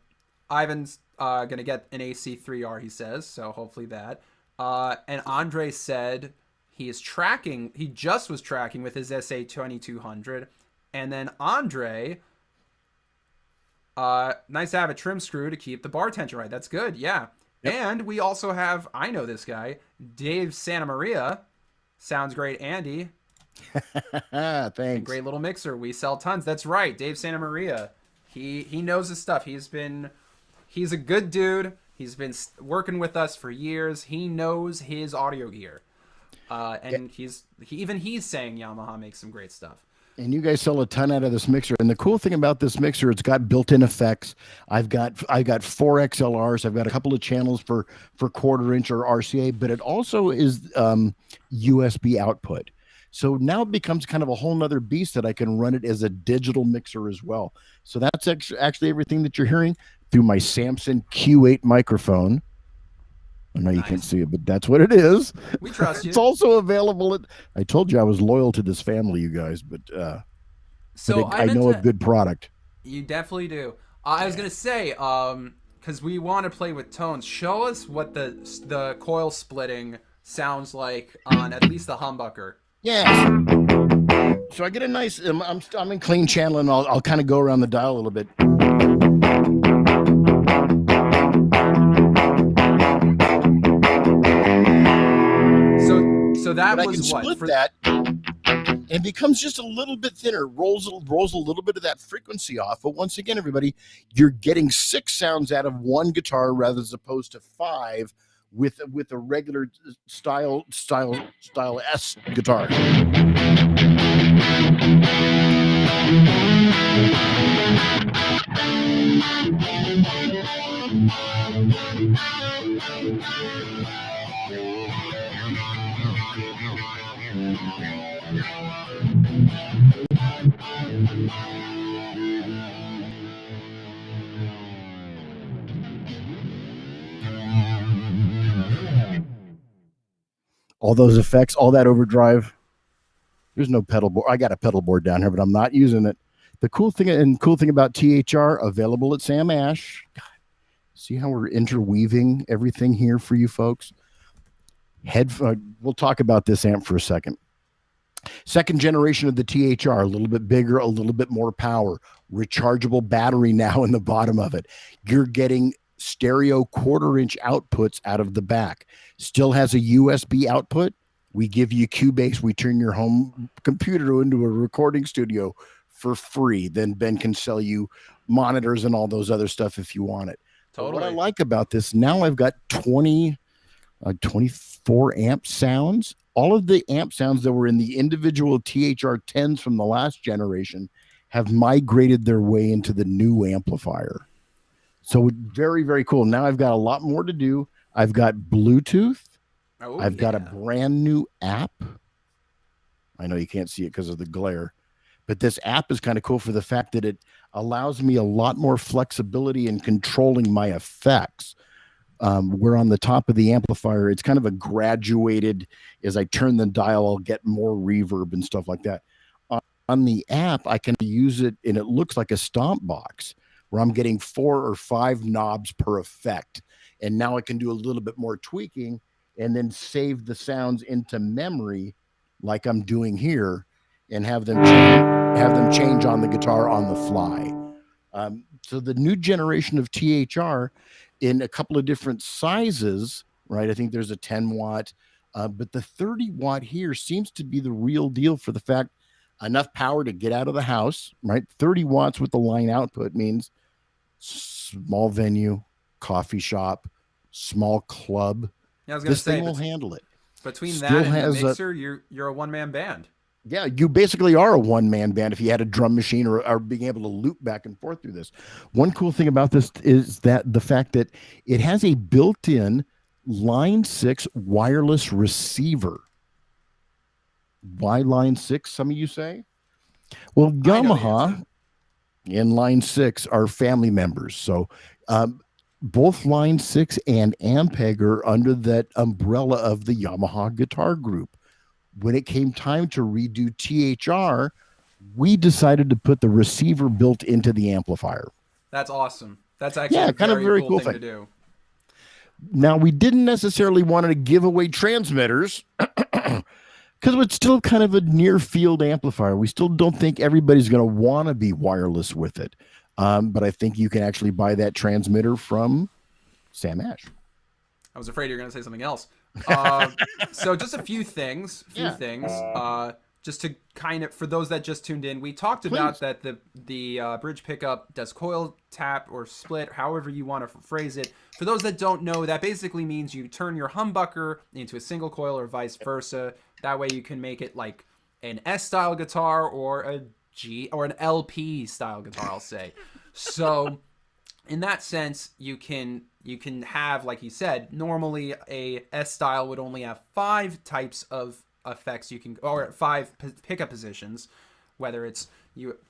Ivan's gonna get an AC3R. He says so. Hopefully that. And Andre said he is tracking. He just was tracking with his SA2200, and then Andre. Nice to have a trim screw to keep the bar tension right. That's good. Yeah. Yep. And we also have. I know this guy, Dave Santa Maria. Sounds great, Andy. Thanks. Great little mixer. We sell tons. That's right. Dave Santa Maria. He knows his stuff. He's a good dude. He's been working with us for years. He knows his audio gear. And he's saying Yamaha makes some great stuff. And you guys sell a ton out of this mixer. And the cool thing about this mixer, it's got built-in effects. I've got 4 XLRs. I've got a couple of channels for 1/4-inch or RCA, but it also is USB output. So now it becomes kind of a whole nother beast that I can run it as a digital mixer as well. So that's actually everything that you're hearing through my Samson Q8 microphone. I know you can't see it, but that's what it is. We trust you. It's also available at... I told you I was loyal to this family, you guys, but I know a good product. You definitely do. I was going to say, because we want to play with tones, show us what the coil splitting sounds like on at least the humbucker. Yeah. So I get a nice... I'm in clean channel, and I'll kind of go around the dial a little bit. So that but was I can split that, and it becomes just a little bit thinner. Rolls a little bit of that frequency off. But once again, everybody, you're getting 6 sounds out of one guitar rather as opposed to 5 with a regular style S guitar. all those effects, all that overdrive. There's no pedal board. I got a pedal board down here, but I'm not using it. The cool thing about THR, available at Sam Ash. God, see how we're interweaving everything here for you folks? We'll talk about this amp for a second. Second generation of the THR, a little bit bigger, a little bit more power. Rechargeable battery now in the bottom of it. You're getting stereo 1/4-inch outputs out of the back. Still has a USB output. We give you Cubase. We turn your home computer into a recording studio for free. Then Ben can sell you monitors and all those other stuff if you want it. Totally. But what I like about this, now I've got 24 amp sounds. All of the amp sounds that were in the individual THR 10s from the last generation have migrated their way into the new amplifier. So very, very cool. Now I've got a lot more to do. I've got Bluetooth. I've got a brand new app. I know you can't see it because of the glare, but this app is kind of cool for the fact that it allows me a lot more flexibility in controlling my effects. We're on the top of the amplifier. It's kind of a graduated, as I turn the dial, I'll get more reverb and stuff like that. On the app, I can use it, and it looks like a stomp box where I'm getting 4 or 5 knobs per effect. And now I can do a little bit more tweaking and then save the sounds into memory like I'm doing here and have them change on the guitar on the fly. So the new generation of THR in a couple of different sizes, right? I think there's a 10 watt, but the 30 watt here seems to be the real deal for the fact enough power to get out of the house, right? 30 watts with the line output means small venue, coffee shop, small club. Yeah, I was going to say, thing will handle it. Between that and the mixer, you're a one-man band. Yeah, you basically are a one-man band if you had a drum machine or being able to loop back and forth through this. One cool thing about this is that the fact that it has a built-in Line 6 wireless receiver. Why Line 6, some of you say? Well, Yamaha and Line 6 are family members. So both Line 6 and Ampeg are under that umbrella of the Yamaha Guitar Group. When it came time to redo THR, we decided to put the receiver built into the amplifier. That's awesome. That's actually a very cool thing to do. Now, we didn't necessarily want to give away transmitters because it's still kind of a near field amplifier. We still don't think everybody's going to want to be wireless with it. But I think you can actually buy that transmitter from Sam Ash. I was afraid you were going to say something else. So just a few things. Just to kind of, for those that just tuned in, we talked about that the bridge pickup does coil tap or split, however you want to phrase it. For those that don't know, that basically means you turn your humbucker into a single coil or vice versa. That way you can make it like an S-style guitar or a G or an LP style guitar, I'll say. So in that sense, you can have, like you said, normally a S style would only have 5 types of effects you can, or 5 pickup positions, whether it's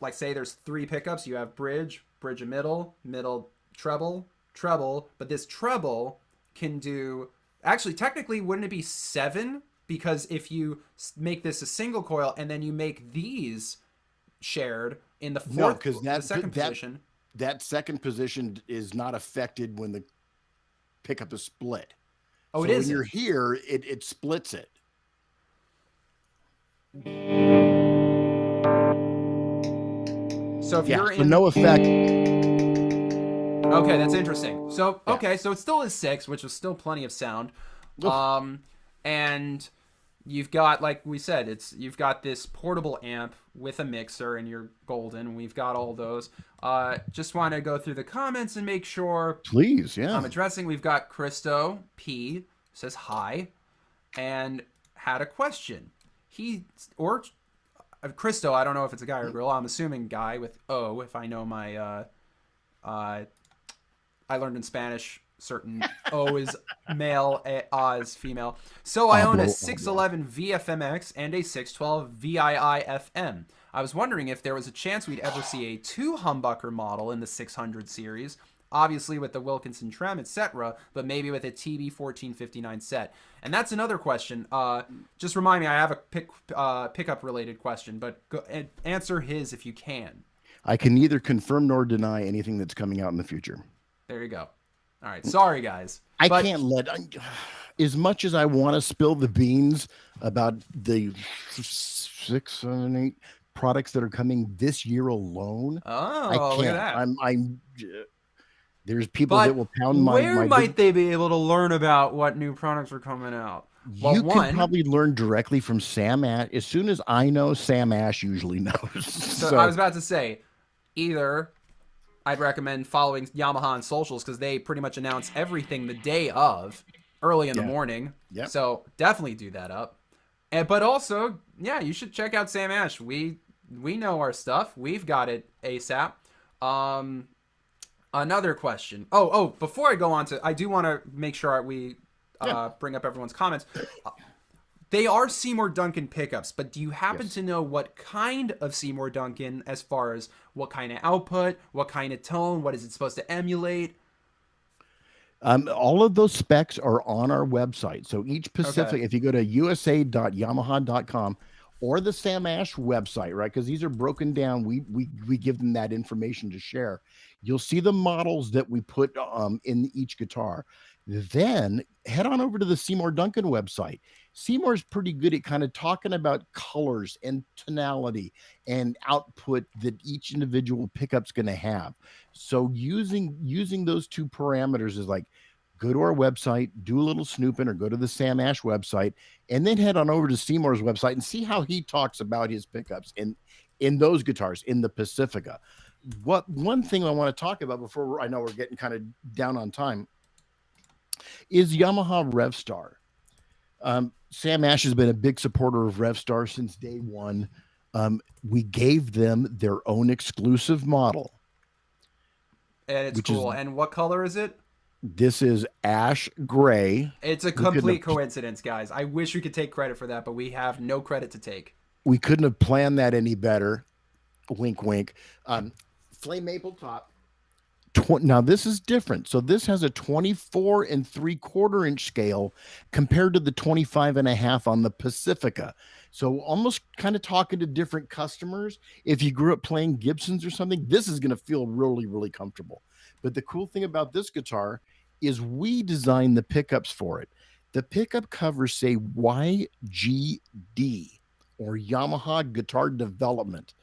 like say there's 3 pickups, you have bridge, a middle, treble, but this treble can do, actually technically wouldn't it be 7? Because if you make this a single coil and then you make these shared in the fourth, the second position. That second position is not affected when the pickup is split. Oh, so it is. When you're here, it splits it. So if you're in no effect. Okay, that's interesting. So so it still is 6, which is still plenty of sound. And you've got, like we said, you've got this portable amp with a mixer, and you're golden. We've got all those. Just want to go through the comments and make sure. Please, yeah. I'm addressing. We've got Christo P says hi, and had a question. Christo. I don't know if it's a guy or a girl. I'm assuming guy with O. If I know my, I learned in Spanish. Certain O is male, A is female. So I own a 611 VFMX and a 612 VII-FM. I was wondering if there was a chance we'd ever see a 2 humbucker model in the 600 series. obviously with the Wilkinson trem, etc., but maybe with a TB1459 set. And that's another question. Just remind me, I have a pickup related question, but answer his if you can. I can neither confirm nor deny anything that's coming out in the future. There you go. All right, sorry guys. I can't let, as much as I want to spill the beans about the 6, 7, 8 products that are coming this year alone. Oh, I can't. look at that. I'm there's people that will pound my. Where might they be able to learn about what new products are coming out? Well, you can probably learn directly from Sam Ash. As soon as I know, Sam Ash usually knows. So I was about to say, either I'd recommend following Yamaha on socials because they pretty much announce everything the day of, early in the morning. Yeah. So definitely do that up. But also, yeah, you should check out Sam Ash. We know our stuff. We've got it ASAP. Another question. Oh, before I go on to, I do want to make sure we bring up everyone's comments. They are Seymour Duncan pickups, but do you happen to know what kind of Seymour Duncan, as far as what kind of output, what kind of tone, what is it supposed to emulate? All of those specs are on our website. So each Pacifica, if you go to usa.yamaha.com or the Sam Ash website, right? Because these are broken down. We give them that information to share. You'll see the models that we put in each guitar. Then head on over to the Seymour Duncan website. Seymour's pretty good at kind of talking about colors and tonality and output that each individual pickup's going to have. So using those two parameters is like, go to our website, do a little snooping, or go to the Sam Ash website, and then head on over to Seymour's website and see how he talks about his pickups in those guitars, in the Pacifica. One thing I want to talk about before I know we're getting kind of down on time is Yamaha Revstar. Sam Ash has been a big supporter of Revstar since day one. We gave them their own exclusive model. And it's cool. And what color is it? This is ash gray. It's a complete coincidence, guys. I wish we could take credit for that, but we have no credit to take. We couldn't have planned that any better. Wink, wink. Flame maple top. Now this is different. So this has a 24 3/4 inch scale compared to the 25.5 on the Pacifica. So almost kind of talking to different customers. If you grew up playing Gibsons or something, this is going to feel really, really comfortable. But the cool thing about this guitar is we designed the pickups for it. The pickup covers say YGD or Yamaha Guitar Development.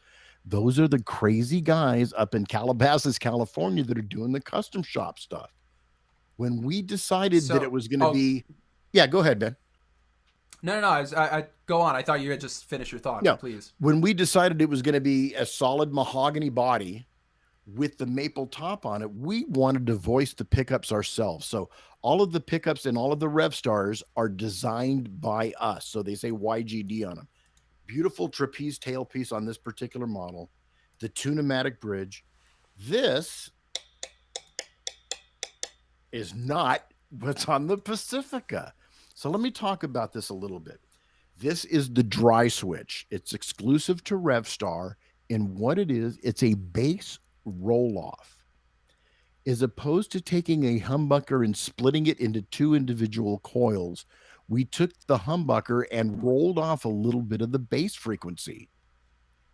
Those are the crazy guys up in Calabasas, California that are doing the custom shop stuff. When we decided that it was going to be... Yeah, go ahead, Ben. No. I go on. I thought you had just finished your thought. No, please. When we decided it was going to be a solid mahogany body with the maple top on it, we wanted to voice the pickups ourselves. So all of the pickups and all of the Revstars are designed by us. So they say YGD on them. Beautiful trapeze tailpiece on this particular model. The Tune-O-Matic bridge. This is not what's on the Pacifica. So let me talk about this a little bit. This is the dry switch. It's exclusive to Revstar. And what it is, it's a bass roll-off. As opposed to taking a humbucker and splitting it into two individual coils, we took the humbucker and rolled off a little bit of the bass frequency,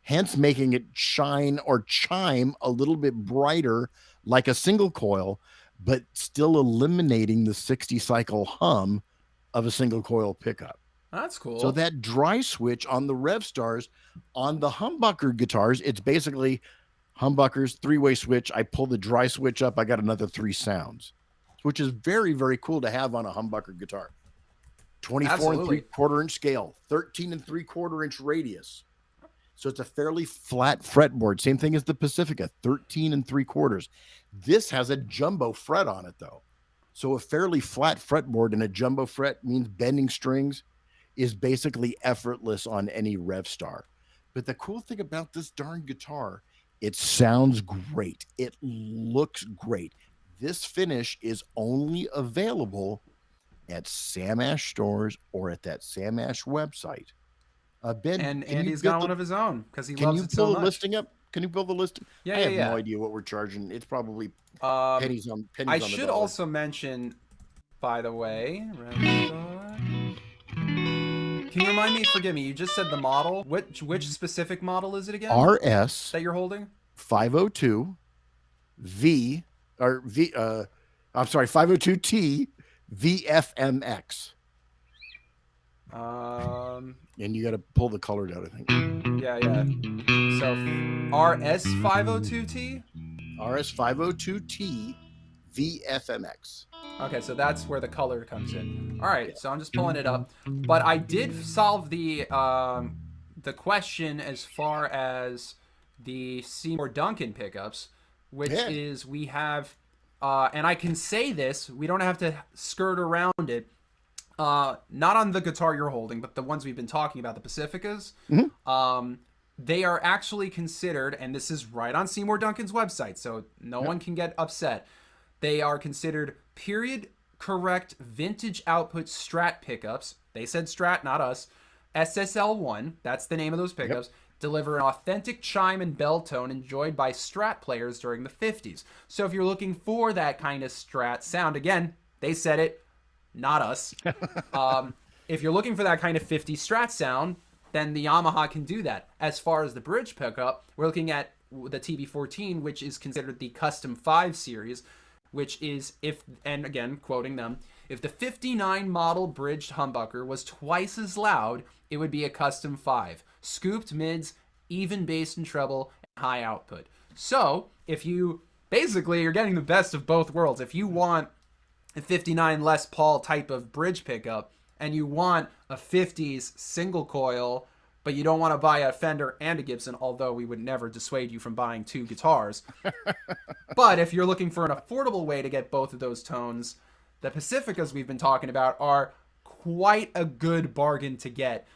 hence making it shine or chime a little bit brighter like a single coil, but still eliminating the 60 cycle hum of a single coil pickup. That's cool. So that dry switch on the Revstars, on the humbucker guitars, it's basically humbuckers, three-way switch. I pull the dry switch up, I got another 3 sounds, which is very, very cool to have on a humbucker guitar. 24 3/4 inch scale, 13 3/4 inch radius. So it's a fairly flat fretboard. Same thing as the Pacifica, 13 3/4. This has a jumbo fret on it though. So a fairly flat fretboard and a jumbo fret means bending strings is basically effortless on any Revstar. But the cool thing about this darn guitar, it sounds great. It looks great. This finish is only available at Sam Ash stores or at that Sam Ash website. Ben, and Andy's got one of his own because he loves it so much. Can you pull a listing up? Can you build the list? Yeah, I yeah, have no yeah. idea what we're charging. It's probably Um, I pennies on the should dollar. also mention, by the way, Revstar. Can you remind me? Forgive me. You just said the model. Which specific model is it again RS that you're holding? 502 V or V. I'm sorry, 502T VFMX. And you got to pull the color down, I think. Yeah, yeah. So RS502T. RS502T VFMX. Okay, so that's where the color comes in. All right, so I'm just pulling it up, but I did solve the question as far as the Seymour Duncan pickups, which Yeah. is we have, and I can say this, we don't have to skirt around it. Not on the guitar you're holding, but the ones we've been talking about, the Pacificas. They are actually considered, and this is right on Seymour Duncan's website, so no one can get upset. They are considered period correct vintage output Strat pickups. They said Strat, not us. SSL1, that's the name of those pickups. Deliver an authentic chime and bell tone enjoyed by Strat players during the 50s. So if you're looking for that kind of Strat sound, again, they said it, not us. If you're looking for that kind of 50 Strat sound, then the Yamaha can do that. As far as the bridge pickup, we're looking at the TB14, which is considered the Custom 5 series, which is, if, and again, quoting them, if the 59 model bridged humbucker was twice as loud, it would be a Custom 5. Scooped mids, even bass and treble, and high output. So, if you, basically, you're getting the best of both worlds. If you want a 59 Les Paul type of bridge pickup, and you want a 50s single coil, but you don't want to buy a Fender and a Gibson, although we would never dissuade you from buying two guitars. But if you're looking for an affordable way to get both of those tones, the Pacificas we've been talking about are quite a good bargain to get.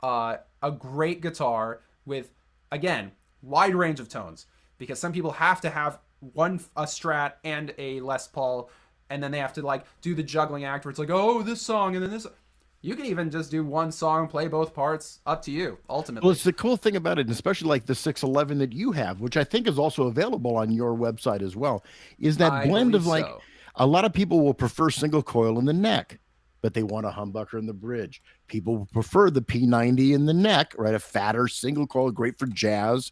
A great guitar with, again, wide range of tones, because some people have to have a Strat and a Les Paul, and then they have to like do the juggling act where it's like, oh, this song and then this. You can even just do one song, play both parts, up to you, ultimately. Well, it's the cool thing about it, and especially like the 611 that you have, which I think is also available on your website as well, is that blend of like, so. A lot of people will prefer single coil in the neck, but they want a humbucker in the bridge. People will prefer the P90 in the neck, right? A fatter single coil, great for jazz,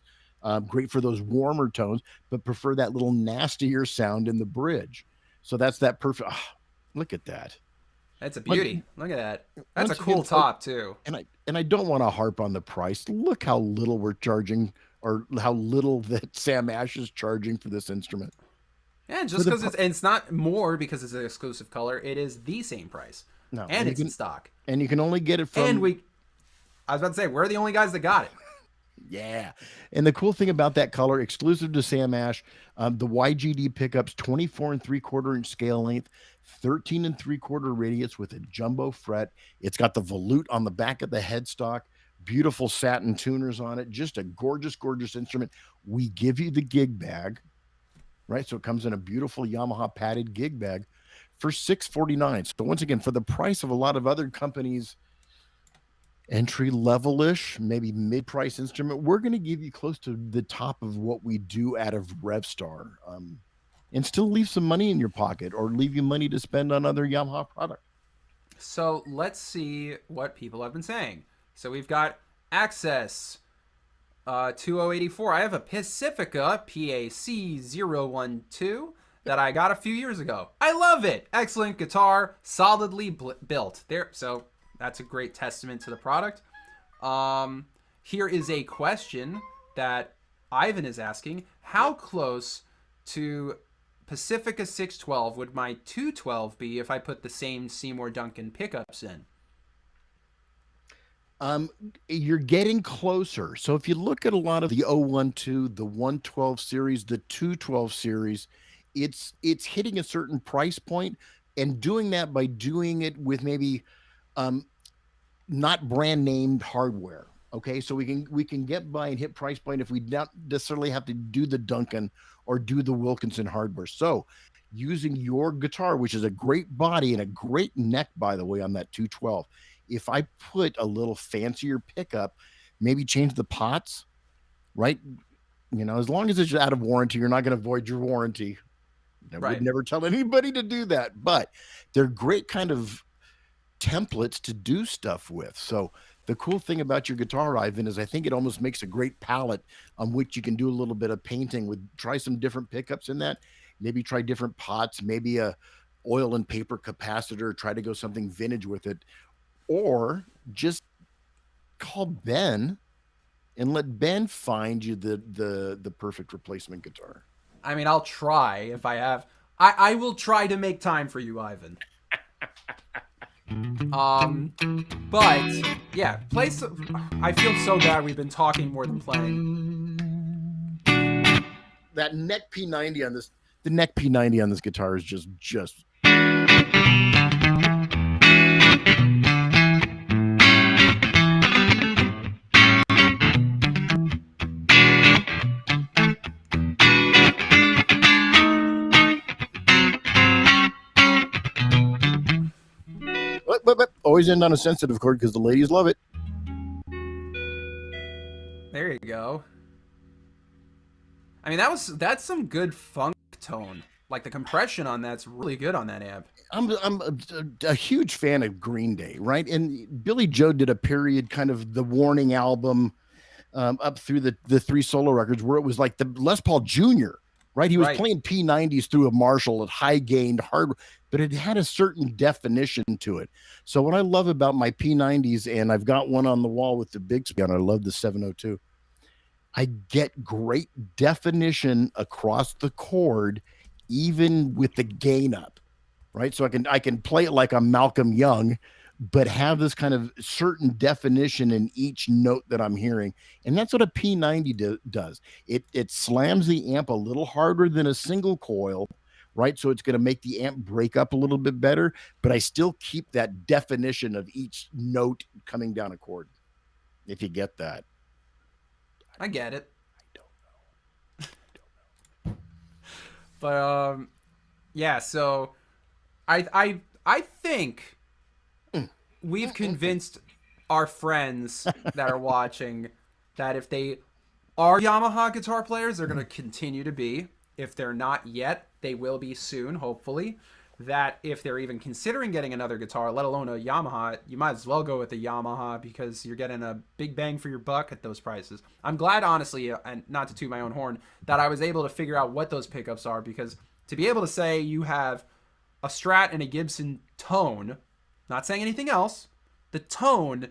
great for those warmer tones, but prefer that little nastier sound in the bridge. So that's that perfect. Oh, look at that. That's a beauty. Look at that. That's a cool top too. And I don't want to harp on the price. Look how little we're charging, or how little that Sam Ash is charging for this instrument. Yeah, just because it's not more because it's an exclusive color. It is the same price. No, and it's in stock. And you can only get it from. And I was about to say, we're the only guys that got it. Yeah. And the cool thing about that color, exclusive to Sam Ash, the YGD pickups, 24 3/4 inch scale length, 13 3/4 radius with a jumbo fret. It's got the volute on the back of the headstock, beautiful satin tuners on it. Just a gorgeous, gorgeous instrument. We give you the gig bag, right? So it comes in a beautiful Yamaha padded gig bag for $649. So once again, for the price of a lot of other companies, entry level-ish, maybe mid-price instrument, we're going to give you close to the top of what we do out of Revstar, and still leave some money in your pocket, or leave you money to spend on other Yamaha product. So let's see what people have been saying. So we've got Access 2084. I have a Pacifica PAC012 that I got a few years ago. I love it. Excellent guitar, solidly built. There, so that's a great testament to the product. Here is a question that Ivan is asking. How close to Pacifica 612 would my 212 be if I put the same Seymour Duncan pickups in? You're getting closer. So if you look at a lot of the 012, the 112 series, the 212 series, it's hitting a certain price point, and doing that by doing it with maybe not brand named hardware. Okay, so we can get by and hit price point if we don't necessarily have to do the Duncan or do the Wilkinson hardware. So using your guitar, which is a great body and a great neck, by the way, on that 212, if I put a little fancier pickup, maybe change the pots, right? As long as it's out of warranty, you're not going to void your warranty. I would never tell anybody to do that, but they're great kind of templates to do stuff with. So the cool thing about your guitar, Ivan, is I think it almost makes a great palette on which you can do a little bit of painting with, try some different pickups in that, maybe try different pots, maybe a oil and paper capacitor, try to go something vintage with it, or just call Ben and let Ben find you the perfect replacement guitar. I mean, I'll try if I have. I will try to make time for you, Ivan. But yeah, I feel so bad we've been talking more than playing. That neck P90 on this, the neck P90 on this guitar is just. But always end on a sensitive chord because the ladies love it. There you go. I mean, that's some good funk tone. Like the compression on that's really good on that amp. I'm a huge fan of Green Day, right? And Billy Joe did a period, kind of the Warning album, up through the 3 solo records, where it was like the Les Paul Jr., right? He was playing P90s through a Marshall at high gained hard, but it had a certain definition to it. So what I love about my P90s, and I've got one on the wall with the Bigsby on, I love the 702. I get great definition across the chord, even with the gain up, right? So I can play it like I'm Malcolm Young, but have this kind of certain definition in each note that I'm hearing. And that's what a P90 does. It slams the amp a little harder than a single coil, right? So it's going to make the amp break up a little bit better, but I still keep that definition of each note coming down a chord. If you get that. I get it. I don't know. But yeah, so I think we've convinced our friends that are watching that if they are Yamaha guitar players, they're going to continue to be. If they're not yet, they will be soon, hopefully. That if they're even considering getting another guitar, let alone a Yamaha, you might as well go with a Yamaha because you're getting a big bang for your buck at those prices. I'm glad, honestly, and not to toot my own horn, that I was able to figure out what those pickups are, because to be able to say you have a Strat and a Gibson tone, not saying anything else, the tone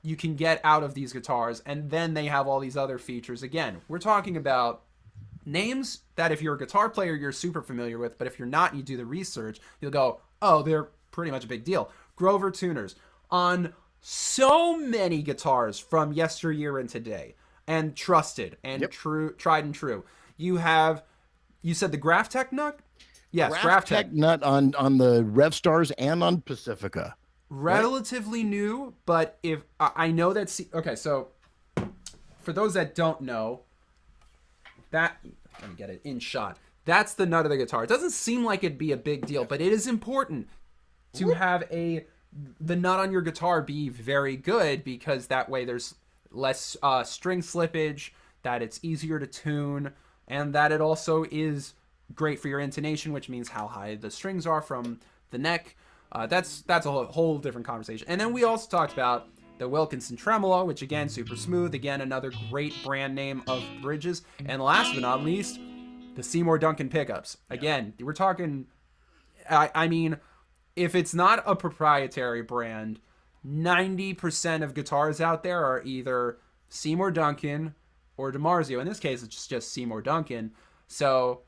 you can get out of these guitars, and then they have all these other features. Again, we're talking about names that if you're a guitar player, you're super familiar with, but if you're not and you do the research, you'll go, oh, they're pretty much a big deal. Grover tuners on so many guitars from yesteryear and today, and trusted and true, tried and true. You said the Graphtec nut? Yes, Graphtec nut on the Revstars and on Pacifica. Relatively new, but if I know that, okay, so for those that don't know, that, let me get it in shot. That's the nut of the guitar. It doesn't seem like it'd be a big deal, but it is important to have the nut on your guitar be very good, because that way there's less string slippage, that it's easier to tune, and that it also is great for your intonation, which means how high the strings are from the neck. That's a whole different conversation. And then we also talked about the Wilkinson Tremolo, which again, super smooth. Again, another great brand name of bridges. And last but not least, the Seymour Duncan pickups. Again, we're talking, I mean, if it's not a proprietary brand, 90% of guitars out there are either Seymour Duncan or DiMarzio. In this case, it's just Seymour Duncan. So,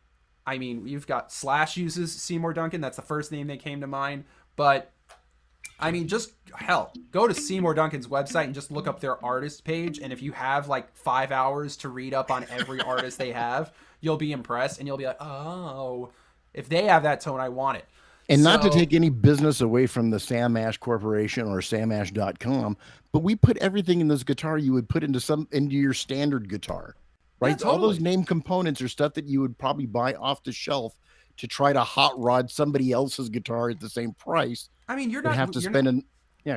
I mean, you've got Slash uses Seymour Duncan. That's the first name that came to mind. But I mean, just hell, go to Seymour Duncan's website and just look up their artist page. And if you have like 5 hours to read up on every artist they have, you'll be impressed, and you'll be like, oh, if they have that tone, I want it. And not to take any business away from the Sam Ash Corporation or samash.com, but we put everything in this guitar you would put into your standard guitar, right? Yeah, totally. All those name components are stuff that you would probably buy off the shelf to try to hot rod somebody else's guitar at the same price. I mean, you're not have to spend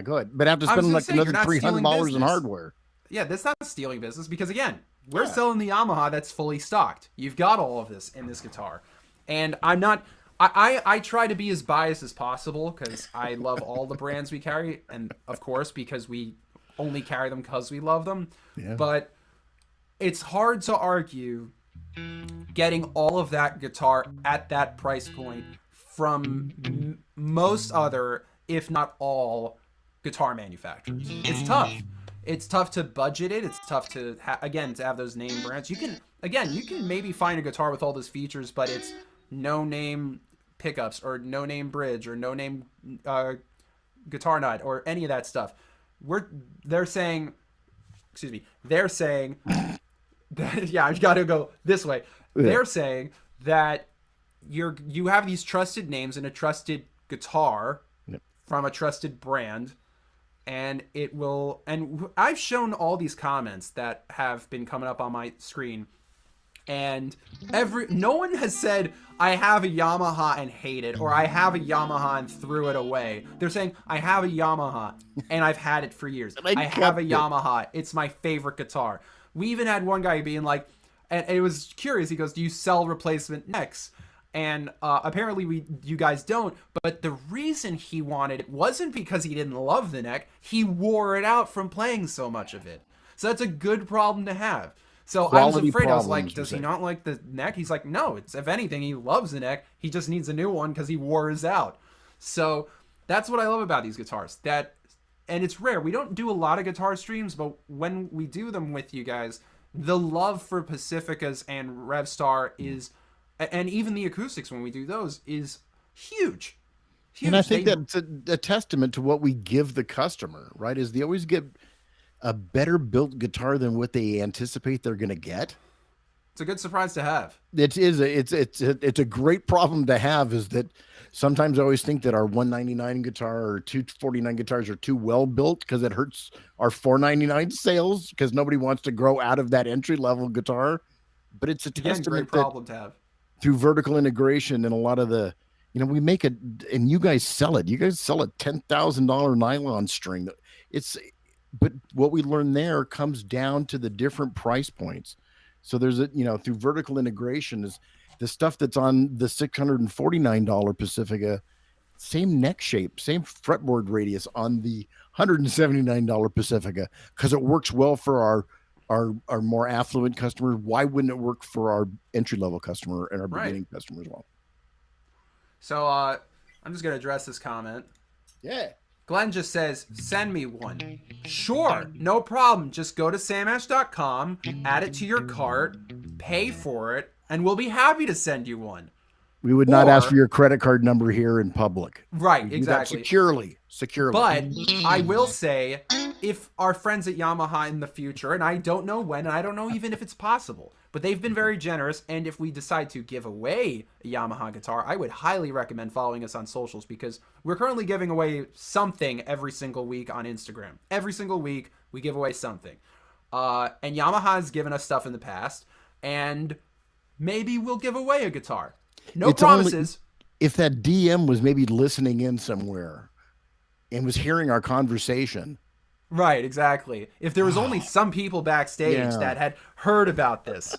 go ahead, but have to spend like another $300 in hardware. Yeah, that's not a stealing business, because again, we're selling the Yamaha that's fully stocked. You've got all of this in this guitar. And I'm not... I try to be as biased as possible because I love all the brands we carry. And, of course, because we only carry them because we love them. Yeah. But it's hard to argue getting all of that guitar at that price point from most other, if not all, guitar manufacturers. It's tough. It's tough to budget it. It's tough to to have those name brands. You can maybe find a guitar with all those features, but it's no name pickups or no name bridge or no name guitar nut or any of that stuff. They're saying that, yeah, I've got to go this way. Yeah. They're saying that you have these trusted names and a trusted guitar from a trusted brand, and it will. And I've shown all these comments that have been coming up on my screen, and no one has said I have a Yamaha and hate it, or I have a Yamaha and threw it away. They're saying I have a Yamaha and I've had it for years. I have a Yamaha. It's my favorite guitar. We even had one guy being like, and it was curious. He goes, "Do you sell replacement necks?" And apparently you guys don't. But the reason he wanted it wasn't because he didn't love the neck. He wore it out from playing so much of it. So that's a good problem to have. So I was afraid. I was like, does he not like the neck? He's like, no. It's, if anything, he loves the neck. He just needs a new one because he wore his out. So that's what I love about these guitars. And it's rare. We don't do a lot of guitar streams, but when we do them with you guys, the love for Pacificas and Revstar is, and even the acoustics when we do those, is huge. And I think that's a testament to what we give the customer, right? Is they always get a better built guitar than what they anticipate they're going to get. It's a good surprise to have. It is. It's a great problem to have. Is that sometimes I always think that our 199 guitar or 249 guitars are too well built because it hurts our 499 sales because nobody wants to grow out of that entry level guitar. But it's a testament, great problem to have, through vertical integration and a lot of the, we make it, and you guys sell it. You guys sell a $10,000 nylon string. But what we learn there comes down to the different price points. So there's through vertical integration is the stuff that's on the $649 Pacifica, same neck shape, same fretboard radius on the $179 Pacifica, because it works well for our more affluent customers. Why wouldn't it work for our entry level customer and our beginning customer as well? So I'm just going to address this comment. Yeah. Glenn just says, send me one. Sure, no problem. Just go to samash.com, add it to your cart, pay for it, and we'll be happy to send you one. We would not ask for your credit card number here in public. Right, exactly. Securely. But I will say, if our friends at Yamaha in the future, and I don't know when, and I don't know even if it's possible, but they've been very generous, and if we decide to give away a Yamaha guitar, I would highly recommend following us on socials, because we're currently giving away something every single week on Instagram. Every single week, we give away something. And Yamaha has given us stuff in the past, and maybe we'll give away a guitar. No promises. If that DM was maybe listening in somewhere and was hearing our conversation. Right, exactly. If there was only some people backstage that had heard about this.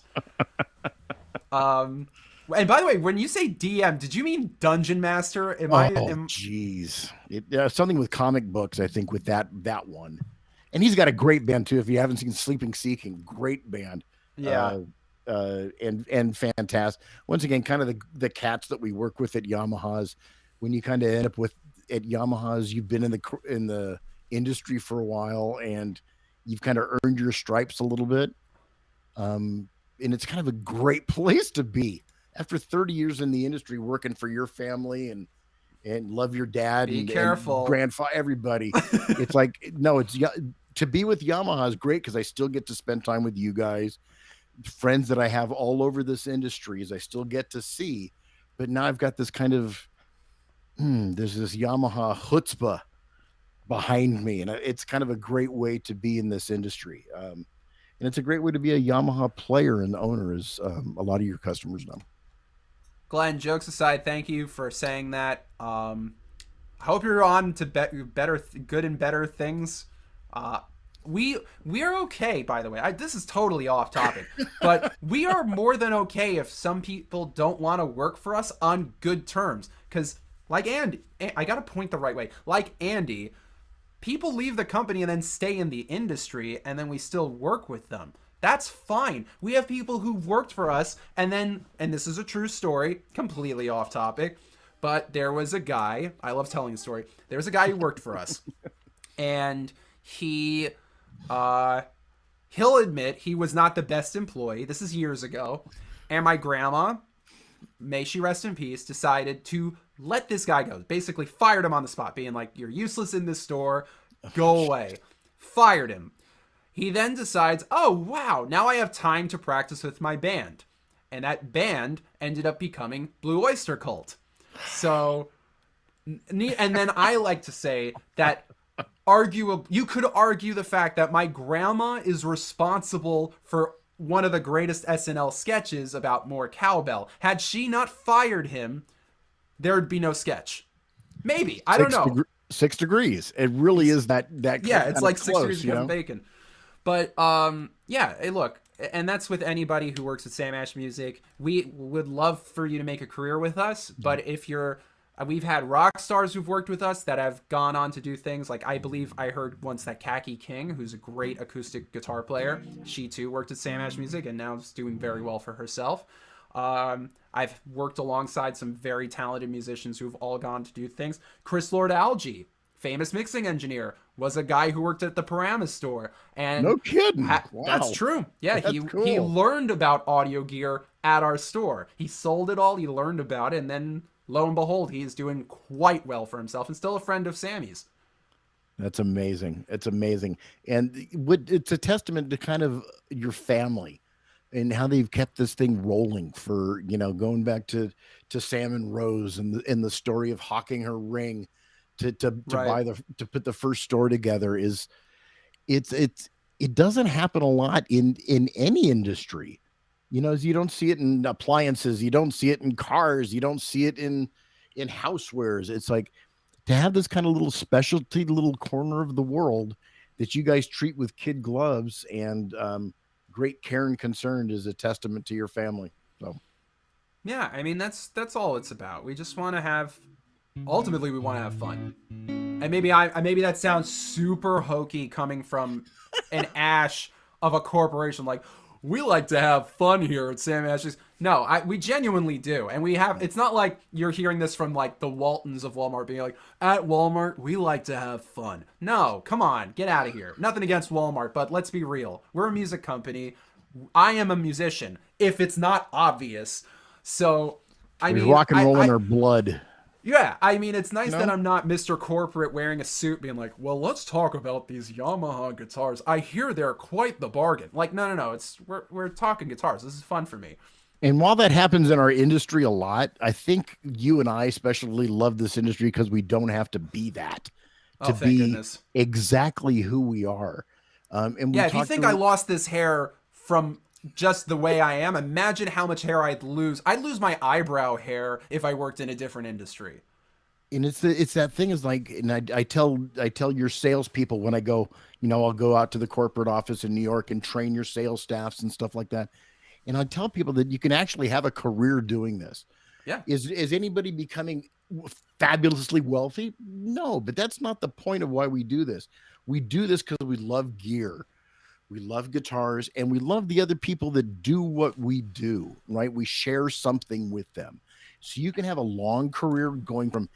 And by the way, when you say DM, did you mean Dungeon Master? Jeez. Something with comic books, I think, with that one. And he's got a great band, too. If you haven't seen Sleeping Seeking, great band. Yeah. And fantastic. Once again, kind of the cats that we work with at Yamaha's, when you kind of end up at Yamaha's, you've been in the industry for a while and you've kind of earned your stripes a little bit. And it's kind of a great place to be after 30 years in the industry, working for your family and love your dad. Be careful. And grandfather, everybody. It's like, no, to be with Yamaha is great because I still get to spend time with you guys. Friends that I have all over this industry as I still get to see, but now I've got this kind of there's this Yamaha chutzpah behind me, and it's kind of a great way to be in this industry, and it's a great way to be a Yamaha player and owner, as a lot of your customers know. Glenn, jokes aside, thank you for saying that. I hope you're on to good and better things. we're okay, by the way. This is totally off topic, but we are more than okay if some people don't want to work for us on good terms. Because like Andy, I got to point the right way. Like Andy, people leave the company and then stay in the industry, and then we still work with them. That's fine. We have people who've worked for us, and this is a true story, completely off topic, but there was a guy, I love telling a story, there was a guy who worked for us, and he'll admit he was not the best employee. This is years ago, and my grandma, may she rest in peace, decided to let this guy go. Basically fired him on the spot, being like, you're useless in this store, go away. Fired him. He then decides, oh, wow, now I have time to practice with my band. And that band ended up becoming Blue Oyster Cult. So, and then I like to say that you could argue the fact that my grandma is responsible for one of the greatest SNL sketches about more cowbell. Had she not fired him, there'd be no sketch. Maybe. I don't know. 6 degrees. It really is that yeah, it's like 6 close, degrees of Kevin Bacon. But yeah, hey, look, and that's with anybody who works at Sam Ash Music. We would love for you to make a career with us, but if you're we've had rock stars who've worked with us that have gone on to do things like, I believe I heard once that Khaki King, who's a great acoustic guitar player, she too worked at Sam Ash Music and now is doing very well for herself. I've worked alongside some very talented musicians who've all gone to do things. Chris Lord Alge, famous mixing engineer, was a guy who worked at the Paramus store. And no kidding. Wow. That's true. Yeah, That's cool. He learned about audio gear at our store. He sold it all, he learned about it, and then lo and behold, he is doing quite well for himself and still a friend of Sammy's. That's amazing. It's amazing. And it's a testament to kind of your family and how they've kept this thing rolling for, going back to Sam and Rose and the story of hawking her ring to right. to put the first store together it doesn't happen a lot in any industry. You don't see it in appliances, you don't see it in cars, you don't see it in housewares. It's like to have this kind of little specialty little corner of the world that you guys treat with kid gloves and great care and concern is a testament to your family. So yeah, I mean that's all it's about. We just want to have, ultimately we want to have fun. And maybe that sounds super hokey coming from an Ash of a corporation, like, we like to have fun here at Sam Ash's. No, we genuinely do. And we have, it's not like you're hearing this from like the Waltons of Walmart being like, at Walmart, we like to have fun. No, come on, get out of here. Nothing against Walmart, but let's be real. We're a music company. I am a musician, if it's not obvious. So, I mean, rock and roll in our blood. Yeah, I mean, it's nice that I'm not Mr. Corporate wearing a suit being like, well, let's talk about these Yamaha guitars. I hear they're quite the bargain. Like, no. We're talking guitars. This is fun for me. And while that happens in our industry a lot, I think you and I especially love this industry because we don't have to be that. To be goodness. Exactly who we are. And if you think I lost this hair from just the way I am, imagine how much hair I'd lose. I'd lose my eyebrow hair if I worked in a different industry. And it's that thing is like, and I tell your salespeople when I go, I'll go out to the corporate office in New York and train your sales staffs and stuff like that. And I tell people that you can actually have a career doing this. Yeah. Is anybody becoming fabulously wealthy? No, but that's not the point of why we do this. We do this because we love gear. We love guitars, and we love the other people that do what we do, right? We share something with them. So you can have a long career going from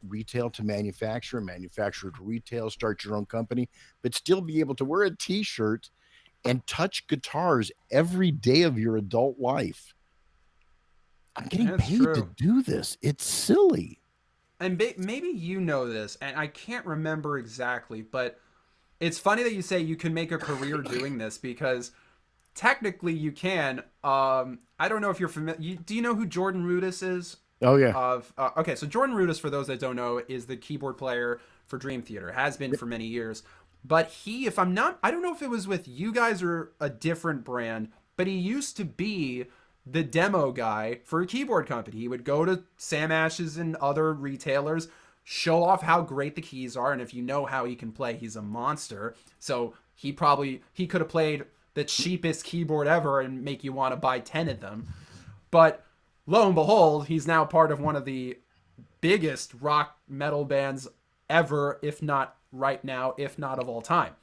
retail to manufacturer, manufacturer to retail, start your own company, but still be able to wear a t-shirt and touch guitars every day of your adult life. I'm getting paid to do this. It's silly. And maybe you know this, and I can't remember exactly, but it's funny that you say you can make a career doing this because technically you can. I don't know if you're familiar. Do you know who Jordan Rudess is? Oh, yeah. Okay, so Jordan Rudess, for those that don't know, is the keyboard player for Dream Theater. Has been for many years. But I don't know if it was with you guys or a different brand, but he used to be the demo guy for a keyboard company. He would go to Sam Ash's and other retailers, show off how great the keys are, and if you know how he can play, he's a monster. So he could have played the cheapest keyboard ever and make you want to buy 10 of them. But lo and behold, he's now part of one of the biggest rock metal bands ever, if not right now, if not of all time.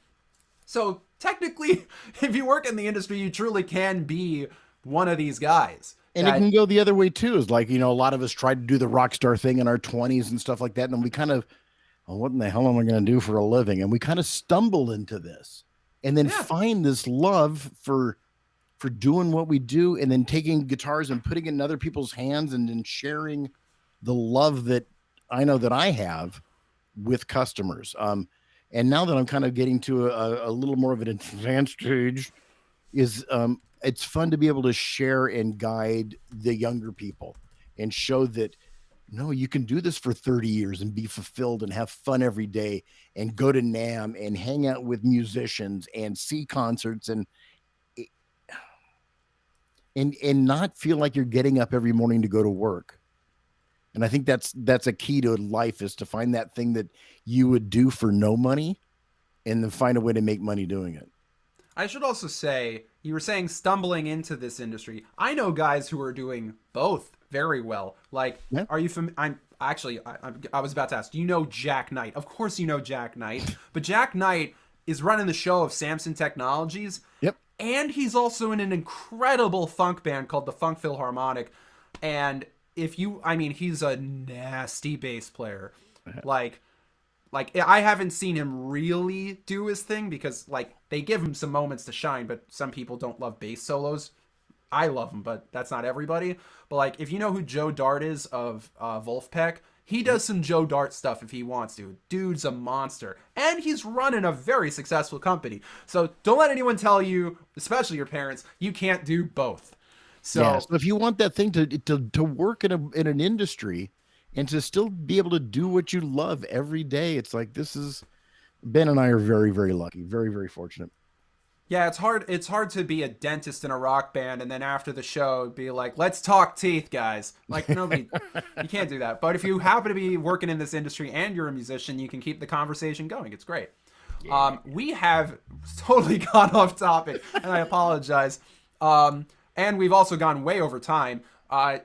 So technically, if you work in the industry, you truly can be one of these guys. And it can go the other way too. Is like, you know, a lot of us tried to do the rock star thing in our 20s and stuff like that. And then we kind of, well, what in the hell am I going to do for a living? And we kind of stumble into this and then find this love for doing what we do, and then taking guitars and putting it in other people's hands, and then sharing the love that I know that I have with customers. And now that I'm kind of getting to a little more of an advanced stage, is it's fun to be able to share and guide the younger people and show that, no, you can do this for 30 years and be fulfilled and have fun every day and go to NAMM and hang out with musicians and see concerts and not feel like you're getting up every morning to go to work. And I think that's a key to life, is to find that thing that you would do for no money and then find a way to make money doing it. I should also say, you were saying stumbling into this industry. I know guys who are doing both very well. Like, are you I was about to ask, do you know Jack Knight? Of course you know Jack Knight. But Jack Knight is running the show of Samson Technologies. Yep. And he's also in an incredible funk band called the Funk Philharmonic. And he's a nasty bass player. Like I haven't seen him really do his thing, because like they give him some moments to shine, but some people don't love bass solos. I love them, but that's not everybody. But like, if you know who Joe Dart is of Wolfpack, he does some Joe Dart stuff if he wants to. Dude's a monster. And he's running a very successful company. So don't let anyone tell you, especially your parents, you can't do both. So if you want that thing to work in an industry and to still be able to do what you love every day, it's like, Ben and I are very, very lucky. Very, very fortunate. Yeah, it's hard to be a dentist in a rock band and then after the show be like, let's talk teeth, guys. Like, nobody, you can't do that. But if you happen to be working in this industry and you're a musician, you can keep the conversation going. It's great. Yeah. We have totally gone off topic, and I apologize. And we've also gone way over time. I'll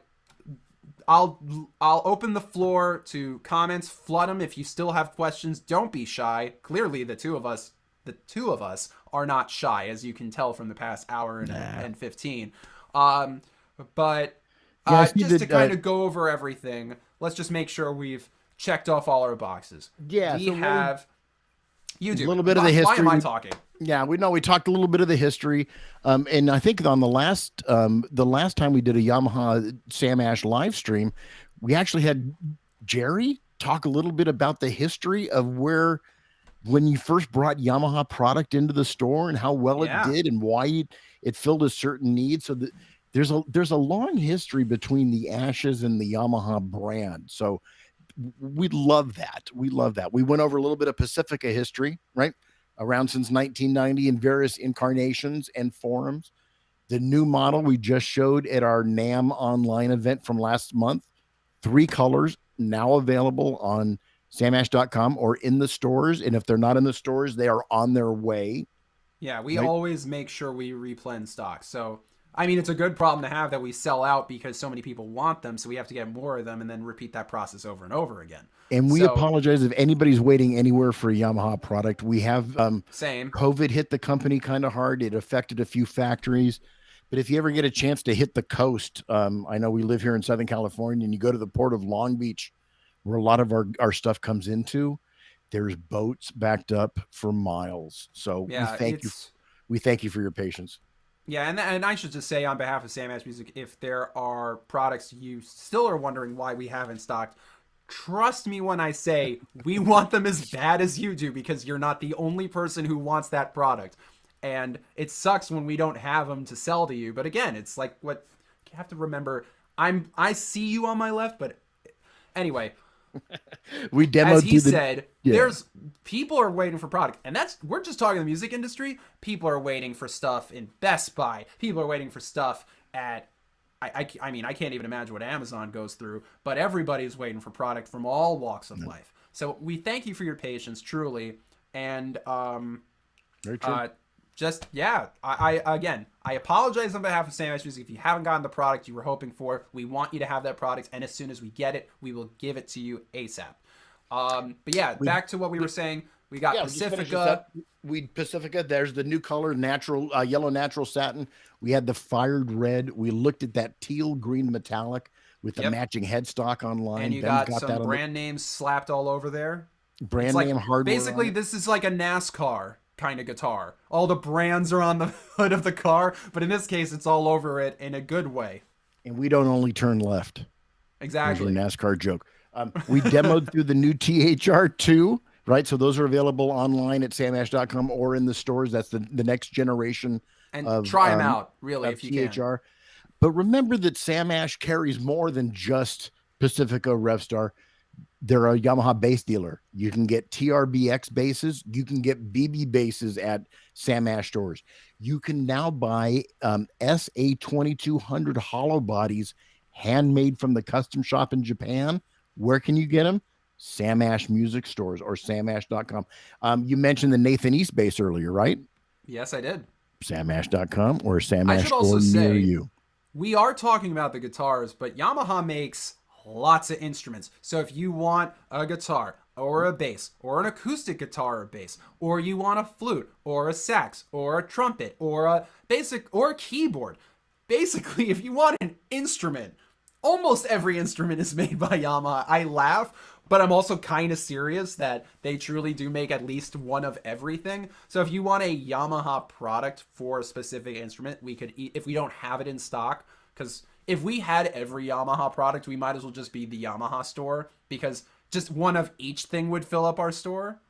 open the floor to comments. Flood them if you still have questions. Don't be shy. Clearly, the two of us are not shy, as you can tell from the past hour and 15. But just to kind of go over everything, let's just make sure we've checked off all our boxes. Yeah, You do. A little bit of the history. Why am I talking? Yeah, we talked a little bit of the history. And I think on the last time we did a Yamaha Sam Ash live stream, we actually had Jerry talk a little bit about the history of when you first brought Yamaha product into the store and how well it did and why it filled a certain need. So there's a long history between the Ashes and the Yamaha brand. So we love that. We went over a little bit of Pacifica history, right? Around since 1990 in various incarnations and forms. The new model we just showed at our NAMM online event from last month, 3 colors now available on samash.com or in the stores. And if they're not in the stores, they are on their way. Yeah, we always make sure we replenish stock. So, I mean, it's a good problem to have that we sell out because so many people want them. So we have to get more of them and then repeat that process over and over again. And we apologize if anybody's waiting anywhere for a Yamaha product. We have same. COVID hit the company kind of hard. It affected a few factories. But if you ever get a chance to hit the coast, I know we live here in Southern California, and you go to the port of Long Beach, where a lot of our stuff comes into, there's boats backed up for miles. So we thank you for your patience. Yeah, and I should just say on behalf of Sam Ash Music, if there are products you still are wondering why we haven't stocked, trust me when I say we want them as bad as you do, because you're not the only person who wants that product. And it sucks when we don't have them to sell to you. But again, it's like what you have to remember. I see you on my left, but anyway, we demoed. As he said, there's people are waiting for product, and we're just talking the music industry. People are waiting for stuff in Best Buy. People are waiting for stuff at. I mean, I can't even imagine what Amazon goes through, but everybody's waiting for product from all walks of life. So we thank you for your patience, truly, and Very true. I apologize on behalf of Sam Ash Music if you haven't gotten the product you were hoping for. We want you to have that product, and as soon as we get it, we will give it to you ASAP. But yeah, back to what we were saying. We got Pacifica. Pacifica. There's the new color, natural yellow natural satin. We had the fired red. We looked at that teal green metallic with the matching headstock online. And you got some brand names slapped all over there. Brand name hardware. Basically, this is like a NASCAR kind of guitar. All the brands are on the hood of the car, but in this case, it's all over it in a good way. And we don't only turn left. Exactly. There's your NASCAR joke. We demoed through the new THR2, right? So those are available online at samash.com or in the stores. That's the next generation. And try them out, really, if you THR. can. But remember that Sam Ash carries more than just Pacifica, Revstar. They're a Yamaha bass dealer. You can get TRBX basses. You can get BB basses at Sam Ash stores. You can now buy SA2200 hollow bodies handmade from the custom shop in Japan. Where can you get them? Sam Ash music stores or samash.com. You mentioned the Nathan East bass earlier, right? Yes, I did. Samash.com or Sam Ash I should also store near say, you. We are talking about the guitars, but Yamaha makes lots of instruments. So if you want a guitar or a bass or an acoustic guitar or bass, or you want a flute or a sax or a trumpet or a keyboard, basically if you want an instrument, almost every instrument is made by Yamaha. I laugh, but I'm also kind of serious that they truly do make at least one of everything. So if you want a Yamaha product for a specific instrument, we could, if we don't have it in stock, because if we had every Yamaha product, we might as well just be the Yamaha store, because just one of each thing would fill up our store.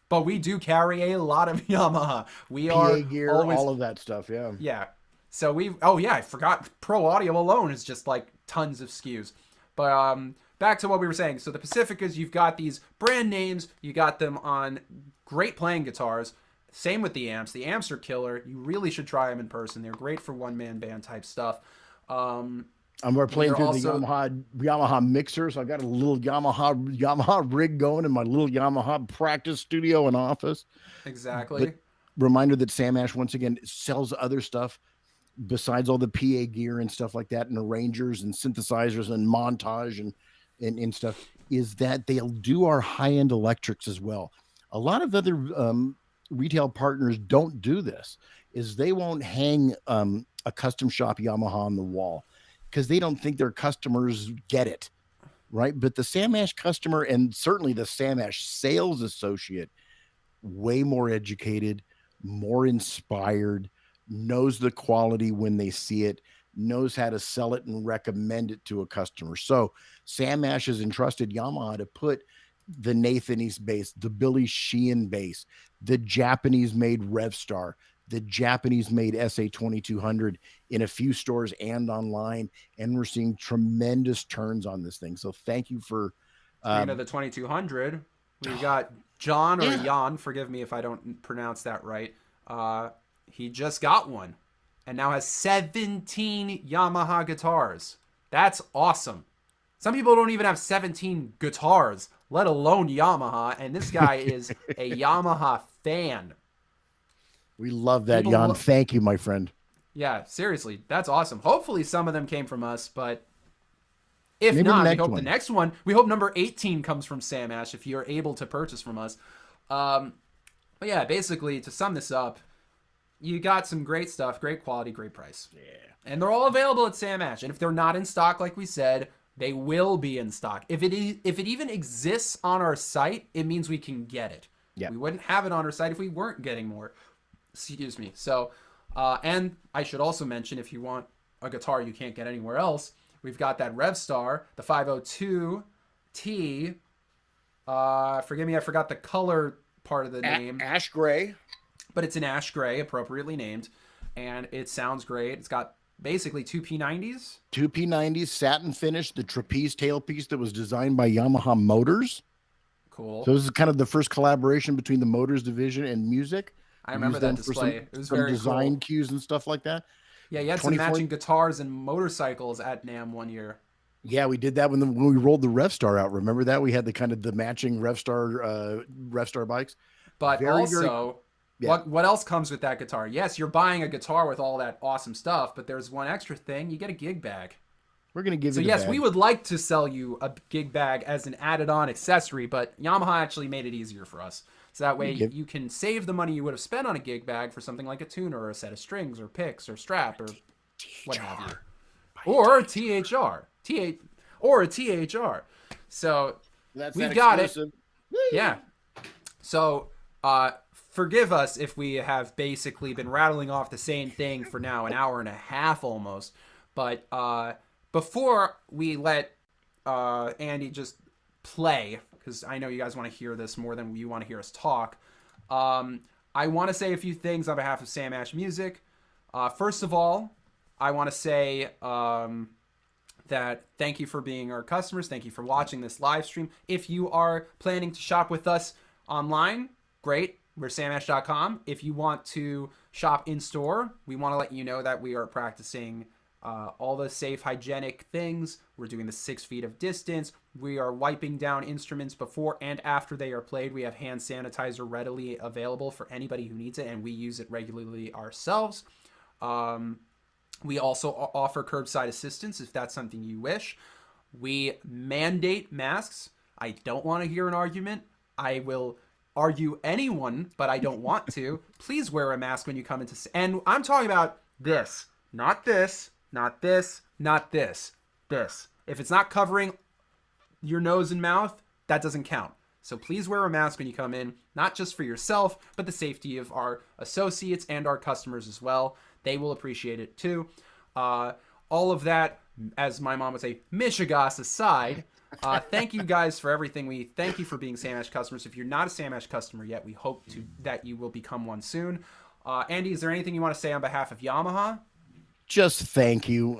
But we do carry a lot of Yamaha. We PA are gear, always, all of that stuff. Yeah. Yeah. So I forgot Pro Audio alone is just like tons of SKUs. But back to what we were saying. So the Pacificas, you've got these brand names. You got them on great playing guitars. Same with the amps. The amps are killer. You really should try them in person. They're great for one-man band type stuff. And we're playing through the Yamaha mixer. So I got a little Yamaha rig going in my little Yamaha practice studio and office. Exactly. But reminder that Sam Ash, once again, sells other stuff besides all the PA gear and stuff like that, and arrangers and synthesizers and montage and stuff, is that they'll do our high-end electrics as well. A lot of other retail partners don't do this, is they won't hang a custom shop Yamaha on the wall because they don't think their customers get it, right? But the Sam Ash customer, and certainly the Sam Ash sales associate, way more educated, more inspired, knows the quality when they see it, knows how to sell it and recommend it to a customer. So Sam Ash has entrusted Yamaha to put the Nathan East bass, the Billy Sheehan bass, the Japanese-made Revstar, the Japanese-made SA2200 in a few stores and online, and we're seeing tremendous turns on this thing. So thank you for... Speaking of the 2200, we've got John or Jan, forgive me if I don't pronounce that right. He just got one and now has 17 Yamaha guitars. That's awesome. Some people don't even have 17 guitars, let alone Yamaha, and this guy is a Yamaha fan. We love that, Jan. Thank you, my friend. Yeah, seriously, that's awesome. Hopefully some of them came from us, but if maybe not, we hope the next one, we hope number 18 comes from Sam Ash if you're able to purchase from us. But yeah, basically, to sum this up, you got some great stuff, great quality, great price. Yeah. And they're all available at Sam Ash. And if they're not in stock, like we said, they will be in stock. If it even exists on our site, it means we can get it. Yeah. We wouldn't have it on our site if we weren't getting more. Excuse me. So, and I should also mention, if you want a guitar you can't get anywhere else, we've got that Revstar, the 502T. Forgive me, I forgot the color part of the name. Ash gray. But it's an ash gray, appropriately named, and it sounds great. It's got basically two P90s. Two P90s, satin finish, the trapeze tailpiece that was designed by Yamaha Motors. Cool. So this is kind of the first collaboration between the Motors division and music. I remember that display. It was very design cool. cues and stuff like that. Yeah, you had some matching guitars and motorcycles at NAMM one year. Yeah, we did that when we rolled the Revstar out. Remember that? We had the kind of the matching Revstar bikes. But also... Yeah. What else comes with that guitar? Yes, you're buying a guitar with all that awesome stuff, but there's one extra thing. You get a gig bag. We're going to give So you the yes, bag. we would like to sell you a gig bag as an added-on accessory, but Yamaha actually made it easier for us. So that way you can save the money you would have spent on a gig bag for something like a tuner or a set of strings or picks or strap or what have you. Or a THR. Or a THR. So we've got it. Yeah. So forgive us if we have basically been rattling off the same thing for now an hour and a half almost. But before we let Andy just play, because I know you guys want to hear this more than you want to hear us talk, I want to say a few things on behalf of Sam Ash Music. First of all, I want to say that thank you for being our customers. Thank you for watching this live stream. If you are planning to shop with us online, great. We're samash.com. If you want to shop in store, we want to let you know that we are practicing all the safe, hygienic things. We're doing the 6 feet of distance. We are wiping down instruments before and after they are played. We have hand sanitizer readily available for anybody who needs it, and we use it regularly ourselves. We also offer curbside assistance if that's something you wish. We mandate masks. I don't want to hear an argument. I will argue anyone, but I don't want to. Please wear a mask when you come into... And I'm talking about this, not this, not this, not this, this. If it's not covering your nose and mouth, that doesn't count. So please wear a mask when you come in, not just for yourself, but the safety of our associates and our customers as well. They will appreciate it too. All of that, as my mom would say, Michigas aside, thank you guys for everything. We thank you for being Sam Ash customers. If you're not a Sam Ash customer yet, we hope that you will become one soon. Andy, is there anything you want to say on behalf of Yamaha? Just thank you.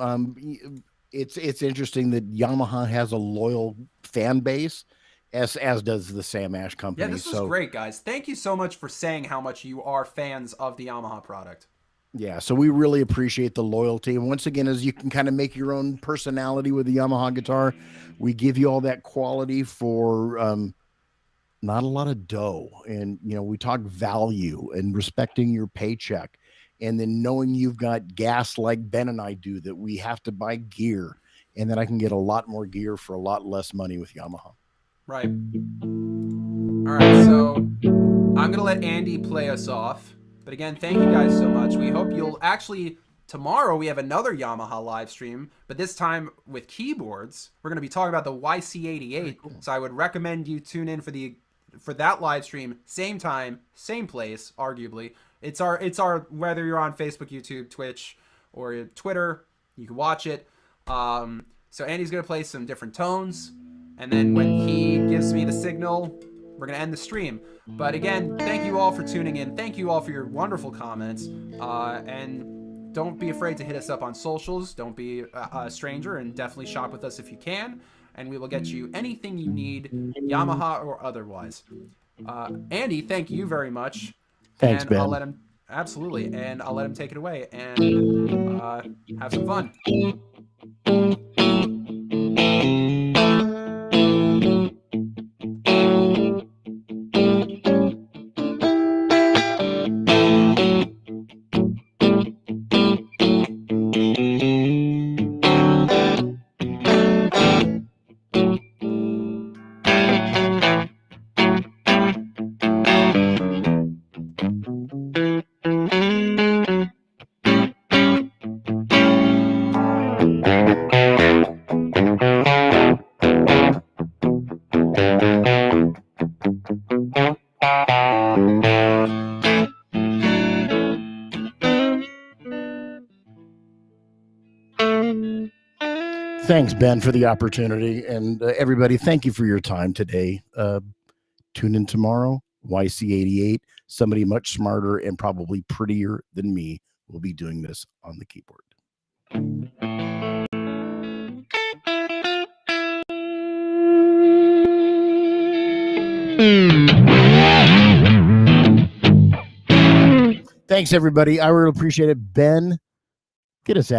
It's interesting that Yamaha has a loyal fan base, as does the Sam Ash company. Yeah, this was great, guys. Thank you so much for saying how much you are fans of the Yamaha product. Yeah, so we really appreciate the loyalty. And once again, as you can kind of make your own personality with the Yamaha guitar, we give you all that quality for not a lot of dough. And, you know, we talk value and respecting your paycheck. And then knowing you've got gas like Ben and I do, that we have to buy gear, and that I can get a lot more gear for a lot less money with Yamaha. Right. All right, so I'm going to let Andy play us off. But again, thank you guys so much. We hope you'll actually... Tomorrow we have another Yamaha live stream, but this time with keyboards. We're going to be talking about the YC88. Cool. So I would recommend you tune in for that live stream, same time, same place, arguably. It's our whether you're on Facebook, YouTube, Twitch, or Twitter, you can watch it. So Andy's gonna play some different tones, and then when he gives me the signal, we're gonna end the stream. But again, thank you all for tuning in. Thank you all for your wonderful comments, and don't be afraid to hit us up on socials. Don't be a stranger, and definitely shop with us if you can, and we will get you anything you need, Yamaha or otherwise. Andy, thank you very much. Thanks, and Ben. I'll let him and I'll let him take it away and have some fun. Thanks, Ben, for the opportunity. And everybody, thank you for your time today. Tune in tomorrow, YC88. Somebody much smarter and probably prettier than me will be doing this on the keyboard. Thanks, everybody. I really appreciate it. Ben, get us out.